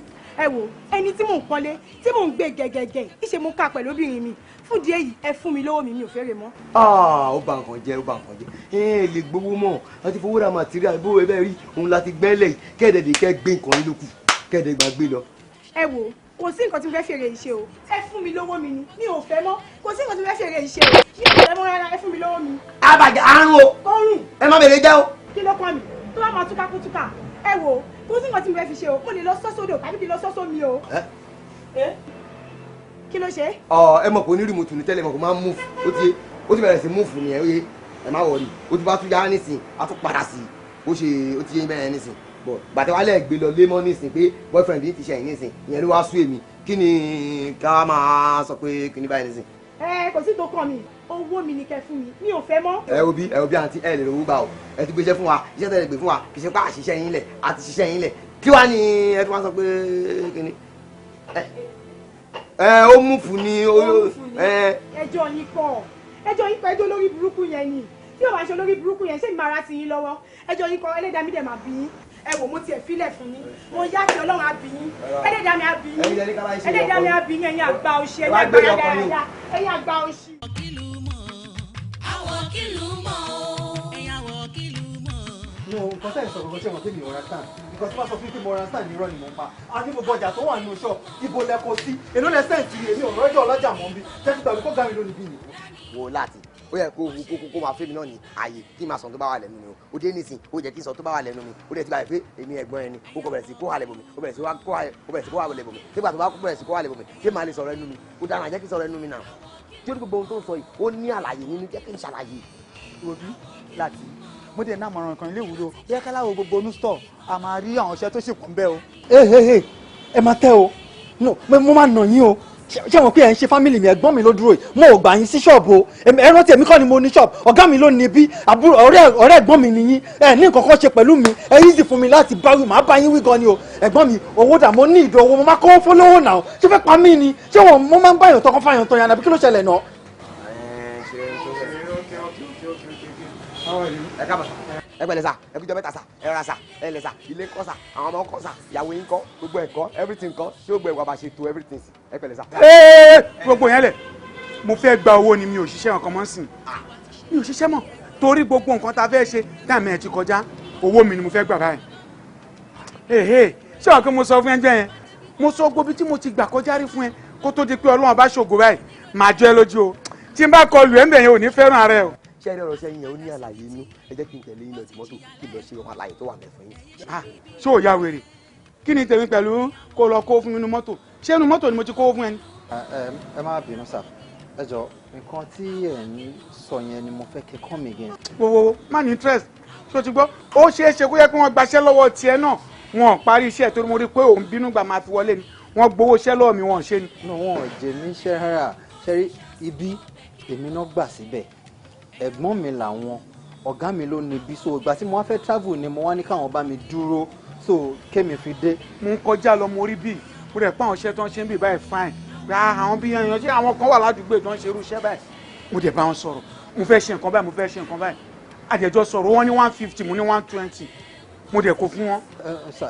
ẹ wò ẹni tí mò ń pọ́nlé tí mò ń gbé gẹ́gẹ́gẹ́ ìṣe mo ká pẹ̀lú obìnrin mi fún díẹ̀ yìí ẹ fún mi lówó mi ò fẹ́rẹ̀ mọ́. ó bà nǹkan jẹ́ ẹ lè gbowó mọ́ láti fowó ra màtíríà bó ẹ bẹ́ẹ̀ rí òun láti gbẹ́lẹ̀ kẹ́ẹ̀dẹ̀dẹ̀ kẹ́ gbé nǹkan yín lókù kẹ́ẹ̀dẹ̀ gbàgbé lọ. ẹ wò kò sí nǹkan tí mo fẹ́ fèrè ìṣe o ẹ fún mi lówó mi ni mi ò fẹ́ mọ́ kò sí nǹkan tí mo fẹ́ fèrè ìṣe o mi ò fẹ́ mọ́ rárá ẹ fún mi lówó mi. àbàjá àrùn o kọrùn ẹ má bèrè jẹ́ o. kí ló kàn mí tó bá máa túká kó túká ẹ wò kò sí nǹkan tí mo fẹ́ fi ṣe o mo lè lọ sọ́sọ́dọ̀ tàbí kí n lọ sọ́sọ́ mi o. kí ló ṣe. ẹ mọ̀ pé onírìmọ̀tò ní tẹ́lẹ̀ mọ̀ kó máa ń múfù ó ti bẹ̀rẹ̀ sí múfù nìyẹn ó yẹ ẹ má wọrí ó ti bá tún yá nísìn á tún padà sí ó ti yé bẹ́ẹ̀ nísìn bọ̀ gbàtẹ́wálẹ̀ gbé lọ lémọ́ nísìn pé boyfriend yìí ti ṣe ẹ̀yìn nísìn ìyẹn ló wá sú èmi kí ni ká máa sọ pé kí ni báyìí nísìn. kò sí tó kàn mí owó mi ni kẹ́ fún mi mi ò fẹ́ mọ́. ẹ wo bí àǹtí ẹ lè rówó gbà o ẹ ti gbéṣẹ́ fún wa iṣẹ́ tẹ̀lé gbé fún wa kì í ṣe pé àṣìṣe yín lẹ̀ àti ṣiṣẹ́ yín lẹ̀ kí wàá ní ẹ tí wọ́n sọ pé kíni ó mú fún ni ẹjọ́ yín kọ́ ẹjọ́ lórí burúkú yẹn ni tí o bá ṣe olórí burúkú yẹn ṣé màá ra sí yín lọ́wọ́ ẹjọ́ yín kọ́ ẹlẹ́dàá mi dẹ̀ máa bí yín ẹ wò mo tiẹ̀ filẹ̀ fún yín mo yá kí ọlọ́run á bí yín ẹlẹ́dàá mi á bí yín ẹlẹ́dàá mi á bí yín ẹ̀yin àgbà òṣì ẹ̀yin àgbà dáadáa ẹ̀yin àgbà òṣì. àwọ̀ kìlú mọ́ o ẹ̀yin àwọ̀ kìlú mọ́. no nǹkan tẹ́ ẹ̀ sọ gbogbo tí wọ́n pè mí understand because wọ́n sọ fún mi pé mo understand ní irọ́ ni mò ń pa a ní gbogbo ọjà tó wà nínú ṣọ́ọ̀ ibo lẹ́kọ̀ọ́ sí èló lẹ́sẹ̀ǹtì èmi ò rọ́jọ́ ọlọ́jà mọ́ bí tẹ́tí gbàgbé kó gàmí lónìí bí nìyí. wo láti ó yẹ kó máa fẹ́ mi náà ní ààyè kí n máa sọ tó bá wà lẹ́nu mi o ó dé nísìn ó jẹ́ kí n sọ tó bá wà lẹ́nu mi ó dẹ̀ ti báyìí pé èmi ẹ̀gbọ́n ẹni ó kọ bẹ̀rẹ̀ sí kó halẹ̀ bòmí ó bẹ̀rẹ̀ sí kó halẹ̀ bòmí nígbà tó bá bẹ̀rẹ̀ sí kó halẹ̀ bòmí ṣé màá lè sọ̀rọ̀ ẹnu mi ó dára jẹ́ kí n sọ̀rọ̀ ẹnu mi náà tí ó ní gbogbo ohun tó ń sọ yìí ó ní àlàyé nínú jẹ́ kí n ṣàlàyé. òbí láti mo dẹ̀ náà mọ̀ràn kan ilé ìwúlò ó yẹ ká láwo gbogbo onú stọ̀ a máa rí àwọn iṣẹ́ tó ṣì kún bẹ́ẹ̀ o. ẹ máa tẹ́ o no mo máa nà yín o ṣé wọn pé ẹ ń ṣe fámìlì mi ẹ̀gbọ́n mi ló dúró yìí mo ò gbà yín sí ṣọ́ọ̀bù o ẹ rántí èmi kọ́ ni mo ní ṣọ́ọ̀bù ọ̀gá mi ló ní bí àbúrò ọ̀rẹ́ ẹ̀gbọ́n mi nìyí ẹ ní nǹkan kan ṣe pẹ̀lú mi ẹ easy fún mi láti báwí màá bá yín wí gan ni o ẹ̀gbọ́n mi owó dà mo ní ìdò owó mo máa kọ́ fọlọ́wọ́ náà ṣé fẹ́ pa mí ni ṣé wọn mo máa ń báyàn tọkàn fáyàn tán yàrá bí kí ló ṣẹlẹ̀ náà. ẹ pẹ̀lẹ́ sà ẹ kújọ mẹ́ta sà ẹ ra sà ẹ lẹ sà ilé kọ́ sà àwọn ọmọ kọ́ sà ìyàwó yín kọ́ gbogbo ẹ̀ kọ́ everything kọ́ ṣé ó gbọ́ ẹ̀wà bá ṣe to everything sí ẹ pẹ̀lẹ́ sà. gbogbo yẹn lẹ̀ mo fẹ́ gba owó ni mi ò ṣiṣẹ́ nǹkan mọ́ sìn mi ò ṣiṣẹ́ mọ́ torí gbogbo nǹkan tá a fẹ́ ṣe táàmì ẹ̀ ti kọjá owó mi ni mo fẹ́ gbà báyìí. ṣé wọn kí mo sọ fún ẹ jẹ́ yẹn mo sọ gbogbo tí mo ti gbà kọjá rí fún ẹ kó tó di pé Ọlọ́run bá ṣògo báyìí màá jọ ẹ lójú o tí n bá kọlù ẹ̀ ń bẹ̀ yẹn ò ní fẹ́ràn ara ẹ o. ṣé ẹni ọ̀rọ̀ sẹ́yìn yẹn ó ní àlàyé inú ẹ jẹ́ kí n tẹ̀lé yín lọ sí mọ́tò kí n lọ ṣe ọmọ àlàyé tó wà mẹ́fọ́ yín. ṣé ò ya wèrè kí ni tèmi pẹ̀lú kó lọ kó fún mi nínú mọ́tò ṣé inú mọ́tò ni mo ti kó fún ẹ ni. ẹ má bínú sà ẹ jọ nǹkan tí ẹ ń sọ yẹn ni mo fẹ́ kẹ́ kọ́ mi gan. wo má ní interest ṣó ti gbọ́ ó ṣeé ṣe kó yẹ kí wọ́n gbaṣẹ́ lọ́wọ́ tiẹ̀ náà wọn ò parí iṣẹ́ torí mo rí i pé òun bínú gbà máa fi wọlé ni wọ́n gbowó iṣẹ́ lọ́wọ́ mi wọn ò ṣe ni. wọn ò jẹ mí iṣẹ́ rárá ṣẹ́rí ibi èmi náà gbà síbẹ̀ ẹ̀gbọ́n mi làwọn ọ̀gá mi ló níbi so ìgbà tí mo wá fẹ́ travel ni mo wá ní káwọn bá mi dúró so kémi fi dé. mo ń kọjá lọ mo rí bíi mo rẹ̀ pé àwọn iṣẹ́ tó ń ṣe ń bì báyìí fine pé àwọn bí yan ṣé àwọn kan wà ládùúgbò tó ń ṣe irú iṣẹ́ báyìí mo dẹ̀ bá wọn sọ̀rọ̀ mo fẹ́ ṣe nǹkan báyìí mo fẹ́ ṣe nǹkan báyìí àjẹjọ sọ̀rọ̀ wọ́n ní 150 mo ní 120 mo dẹ̀ kó fún wọn.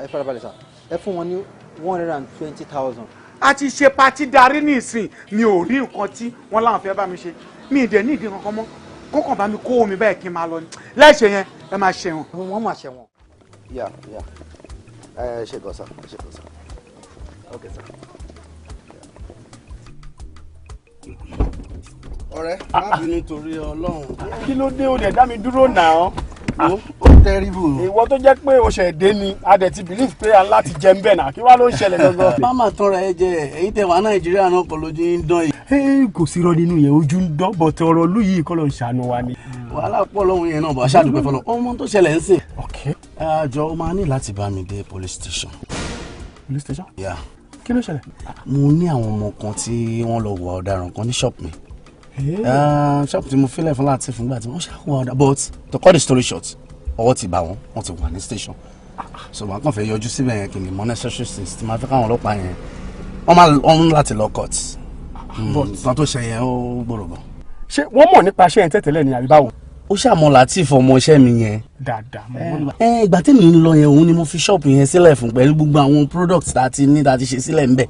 ẹ farabalẹ̀ sà ẹ fún wọn ní 120,000. a ti ṣe patí darí ní ìsìn mi ò rí nǹkan tí wọ́n láwọn fẹ́ bá mi ṣe mi ì dẹ̀ ní ìdí kankan mọ́ kókàn bá mi kó omi báyìí kí n máa lọ ni láìṣe yẹn ẹ máa ṣe wọn. wọ́n máa ṣe wọn. yà ẹ ṣe gọ́sà ṣe gọ́sà ok sir. ọ̀rẹ́ má bínú torí Ọlọ́run. kí ló dé o dẹ̀ dá mi dúró náà. ó tẹ́rìbù. ìwọ tó jẹ́ pé o ṣẹ̀ dé ni a dẹ̀ ti believe pé a láti jẹ ń bẹ̀ náà kí wá ló ń ṣẹlẹ̀ gangan. má má tán ra ẹ jẹ èyí tẹ wà Nàìjíríà náà kọ lójú ń dán yìí. kò sí irọ́ nínú yẹn ojú ń dán bọ̀tẹ̀ ọ̀rọ̀ ìlú yìí kọ́ ló ń ṣàánú wa ni. wàhálà pọ̀ lọ́hùn yẹn náà bọ̀ aṣáàdùpẹ́ fọlọ́ ọmọ tó ṣẹlẹ̀ ń sìn. àjọ ó máa ní láti bá mi dé police station. police station? yà. kí ló ṣẹlẹ̀? mo ní àwọn ọmọ kan tí wọ́n lọ wà ọ̀daràn kan ní ṣọ́ọ̀pù mi. ṣọ́ọ̀pù tí mo fílẹ̀ fún láti fúngbà tí wọ́n ṣàwọ̀ ọ̀daràn but to cut the story short ọwọ́ ti bá wọn wọ́n ti wà ní station so wọn kàn fẹ́ yọjú síbẹ̀ yẹn kì í mọ necessary things tí máa fẹ́ káwọn ọlọ́pàá yẹn wọ́n máa ń láti lọ court nǹkan tó ṣe yẹn ó gbòòrò gan. ṣé wọ́n mọ̀ nípa iṣẹ́ yẹn tẹ́tẹ́lẹ̀ ni àbí báwo. ó ṣàmọ Latif ọmọ iṣẹ́ mi yẹn. dáadáa ìgbà tí mi ń lọ yẹn òun ni mo fi ṣọ́ọ̀pù yẹn sílẹ̀ fún pẹ̀lú gbogbo àwọn products tá a ti ní tá a ti ṣe sílẹ̀ ńbẹ̀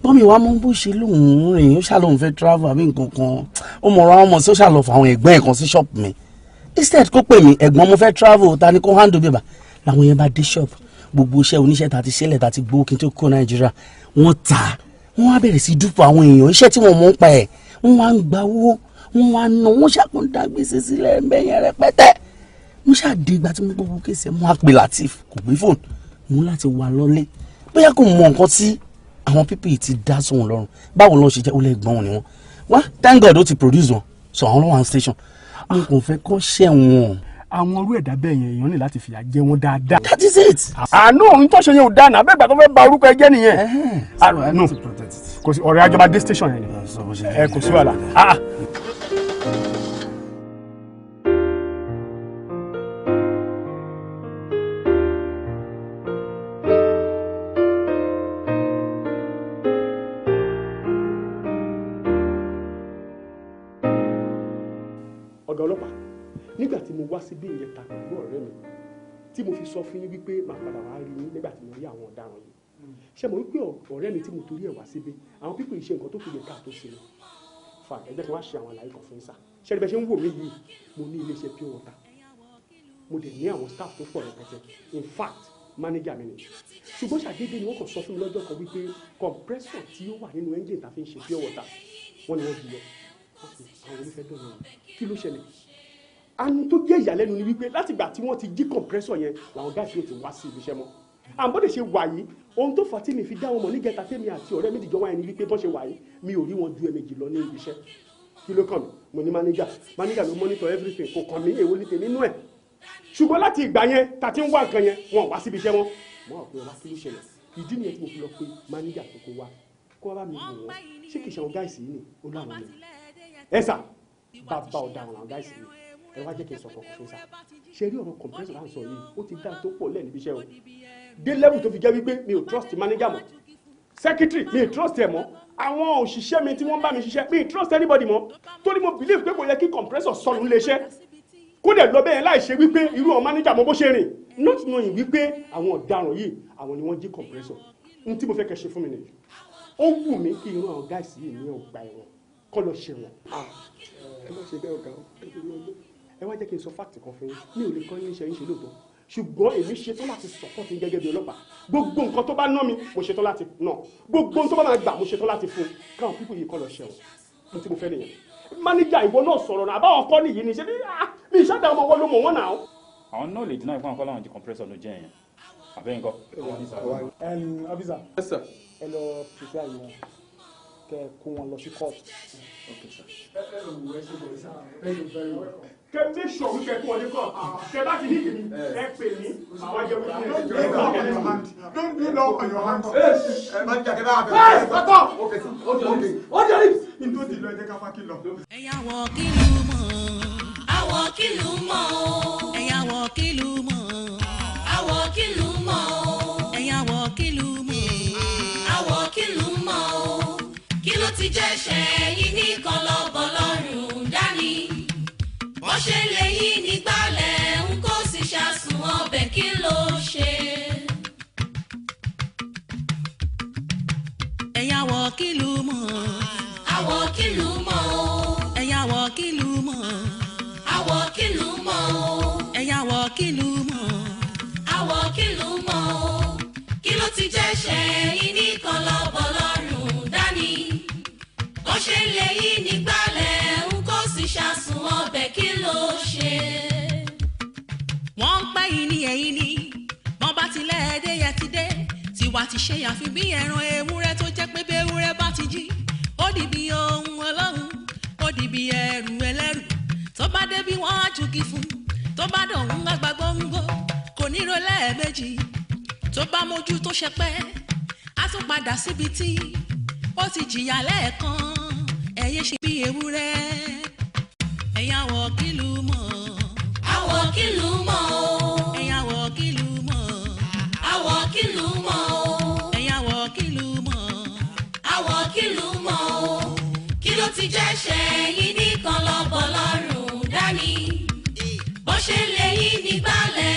bọ́mi wa mọ bó ṣe lóun rìn ó ṣàlóun fẹ́ travel àbí nǹkan kan ó mọ̀rọ̀ àwọn ọmọ sí ó ṣàlọ́ fún àwọn ẹ̀gbọ́n ẹ̀ kan sí ṣọ́ọ̀pù mi instead kó pè mí ẹ̀gbọ́n mo fẹ́ travel ta ni kó handle bíbà làwọn yẹn bá dé shop gbogbo iṣẹ́ oníṣẹ́ ta ti ṣẹlẹ̀ ta ti gbowó kí n tó kó Nàìjíríà wọ́n ta wọ́n wá bẹ̀rẹ̀ sí dúpọ̀ àwọn èèyàn iṣẹ́ tí wọ́n mọ̀ ń pa ẹ̀ wọ́n wá ń gba owó wọ́n wá ná wọ́n ṣàkóńdà gbèsè sílẹ̀ ẹ̀ńbẹ̀ yẹn rẹpẹtẹ wọ́n ṣàdé ìgbà tí mo gbogbo kéṣẹ́ mo á pe Latif kò gbé fóònù mo láti wà lọ́lé bóyá kò mọ nǹkan tí àwọn pípì ti dá sóhun lọ́rùn báwo lọ́ọ́ ṣe jẹ́ ó lè gbọ́n wọn ni wọ́n wá thank God ó ti produce wọn so àwọn lọ́wọ́ station mo kò fẹ́ kọ́ ṣẹ̀wọ̀n. àwọn orú ẹ̀dá bẹ́ẹ̀ yẹn èèyàn ní láti fìyà jẹ wọn dáadáa. that is it. àánú òun tó ṣe yẹn ò dáná abẹ́ ìgbà tó fẹ́ ba orúkọ ẹ jẹ́ nìyẹn. no kò sí ọ̀rẹ́ àjọba dé station yẹn ẹ kò sí wàhálà. tí mo wá sí bí ìyẹn ta pẹ̀lú ọ̀rẹ́ mi tí mo fi sọ fún yín wípé màá padà wá rí yín nígbà tí mo rí àwọn ọ̀daràn yìí ṣé mo wípé ọ̀rẹ́ mi tí mo torí ẹ̀ wá síbí àwọn pípọ̀ ìṣe nǹkan tó kù yẹ ká tó ṣe fa ẹ jẹ́ kí wọ́n ṣe àwọn àlàyé kan fún yín sá ṣé ẹni bẹ́ẹ̀ ṣe ń wò mí yìí mo ní iléeṣẹ́ pure water mo dẹ̀ ní àwọn staff tó pọ̀ rẹpẹtẹ in fact manager mi ni ṣùgbọ́n ṣàdédé ni wọ́n kàn sọ fún mi lọ́jọ́ kan wípé compressor tí ó wà nínú engine tá a fi ń ṣe pure water wọ́n ni wọ́n di yọ àwọn onífẹ́ dọ̀nà kí ló ṣẹlẹ̀ àánú tó jẹ́ ìyàlẹ́nu ni wípé látìgbà tí wọ́n ti jí compressor yẹn làwọn gáàsì yóò ti wá sí ibiṣẹ́ mọ́ àbọ̀dẹ̀ ṣe wà yìí ohun tó fà tí mi fi dá wọn mọ̀ nígẹta tèmi àti ọ̀rẹ́ mi dìjọ́ wáyé ni wípé bọ́n ṣe wà yìí mi ò rí wọn ju ẹ̀mejì lọ ní ibiṣẹ́ kí ló kàn mí mo ní manager ló monitor everything kò kàn mí èwo ní tèmi nú ẹ̀ ṣùgbọ́n láti ìgbà yẹn tá ti ń wá nǹkan yẹn wọn wá síbi iṣẹ́ wọn mọ́ ọ̀pẹ ọlá kí ló ṣẹlẹ̀ ìdí nìyẹn tí mo fi lọ pé manager kò wá kó wá mi wò wọ́n ṣé kìí ṣe àwọn gáìsì yìí ni ó láwọn ni ẹ sà bàbá ọ̀daràn àwọn gáìsì yìí ẹ wá jẹ́ kí n sọ kọ̀ọ̀kan fún sà ṣe rí ọ̀rọ̀ compressor láǹsọ yìí ó ti dá tó pọ̀ lẹ́ẹ̀ níbi iṣẹ́ o dé level tó fi jẹ́ wípé mi ò trust manager mọ́ secretary mi ò trust ẹ̀ mọ́ àwọn òṣìṣẹ́ mi tí wọ́n bá mi ṣiṣẹ́ mi ò trust anybody mọ́ torí mo believe pé kò yẹ kí compressor sọnù léṣẹ́ kó dẹ̀ lọ bẹ́ẹ̀ láì ṣe wípé irú àwọn manager mọ́ bó ṣe rìn not knowing wípé àwọn ọ̀daràn yìí àwọn ni wọ́n jí compressor n tí mo fẹ́ kẹ́ ṣe fún mi nìyí ó wù mí kí irú àwọn guys yìí ní ọgbà ẹ̀wọ̀n kọ́ lọ ṣe wọn. ẹ má ṣe bẹ́ẹ̀ ọ̀gá ẹ wá jẹ́ kí n sọ fact kan fún yín mi ò lè kọ́ iléeṣẹ́ yín ṣe lóòótọ́ ṣùgbọ́n èmi ṣetán láti support yín gẹ́gẹ́ bí ọlọ́pàá gbogbo nǹkan tó bá ná mi mo ṣetán láti ná gbogbo nǹkan tó bá máa gbà mo ṣetán láti fún káwọn pípọ̀ yìí kọ́ lọ ṣe wọn mo tí mo fẹ́ nìyẹn manager ìwọ náà sọ̀rọ̀ náà àbáwọn kọ́ nìyí ni ṣe bí ìṣàdá ọmọ wọn ló mọ̀ wọ́n náà. àwọn náà lè dínà ìfọ̀n kọ́láwọn jí compressor ló jẹ́ yẹn àbẹ́yìn kọ́. officer ẹ lọ prepare wọn kẹ kó wọn lọ sí court. kẹ make sure wípé kó wọn ní court kẹ bá ti ní ìdí ẹ pè mí àwọn ajẹmọ don't do law on your hands. ẹ má jà kẹ bá bẹ. stop. okay nítorí lọ ẹ jẹ́ ká fà kí lọ. ẹ̀yà wọ̀ kìlú mọ̀ àwọ̀ kìlú mọ̀ ẹ̀yà wọ̀ kìlú mọ̀ àwọ̀ kìlú mọ̀ ẹ̀yà wọ̀ kìlú mọ̀ àwọ̀ kìlú mọ̀ kí ló ti jẹ́ ṣe yín ní kọlọ́bọ̀ lọ́rùn dání bó ṣe lè yí nígbàlẹ̀ ń kó sì ṣàsùn ọbẹ̀ kí ló ṣe. ẹ̀yà wọ̀ kìlú mọ̀ àwọ̀ kìlú mọ̀ ẹ̀yà wọ̀ kìlú mọ̀ àwọ̀ kìlú mọ̀ ẹ̀yà wọ̀ kìlú mọ̀ àwọ̀ kìlú mọ̀ kí ló ti jẹ́ ṣe yín ní kọlọ́bọ̀ lọ́rùn dání bó ṣe lè yí nígbàlẹ̀ ń kó sì ṣàsùn ọbẹ̀ kí ló ṣe. wọ́n ń pẹ́ yìí ní ẹ̀yìn ni wọ́n bá tilẹ̀ ẹ̀dẹ́ yẹ ti dé tiwa ti ṣe àfi bí ẹran ewúrẹ́ tó jẹ́ pé bí ewúrẹ́ bá ti jí ó di bí ohun ọlọ́run ó di bí ẹrù ẹlẹ́rù tó bá dé bí wọ́n á jugi fún tó bá dọ̀hún àgbà gbòǹgbò kò ní ro lẹ́ẹ̀mejì tó bá mójú tó ṣẹpẹ́ á tún padà síbi tí ó ti jìyà lẹ́ẹ̀kan ẹ̀yẹ ṣe bí ewúrẹ́ ẹ̀yà wọ̀ kìlú mọ̀ àwọ̀ kìlú mọ̀ ẹ̀yà wọ̀ kìlú mọ̀ àwọ̀ kìlú mọ̀ ẹ̀yà wọ̀ kìlú mọ̀ àwọ̀ kìlú mọ̀ kí ló ti jẹ́ ṣe yín ní kọlọ́bọ̀ lọ́rùn dání bó ṣe lè yí nígbàlẹ̀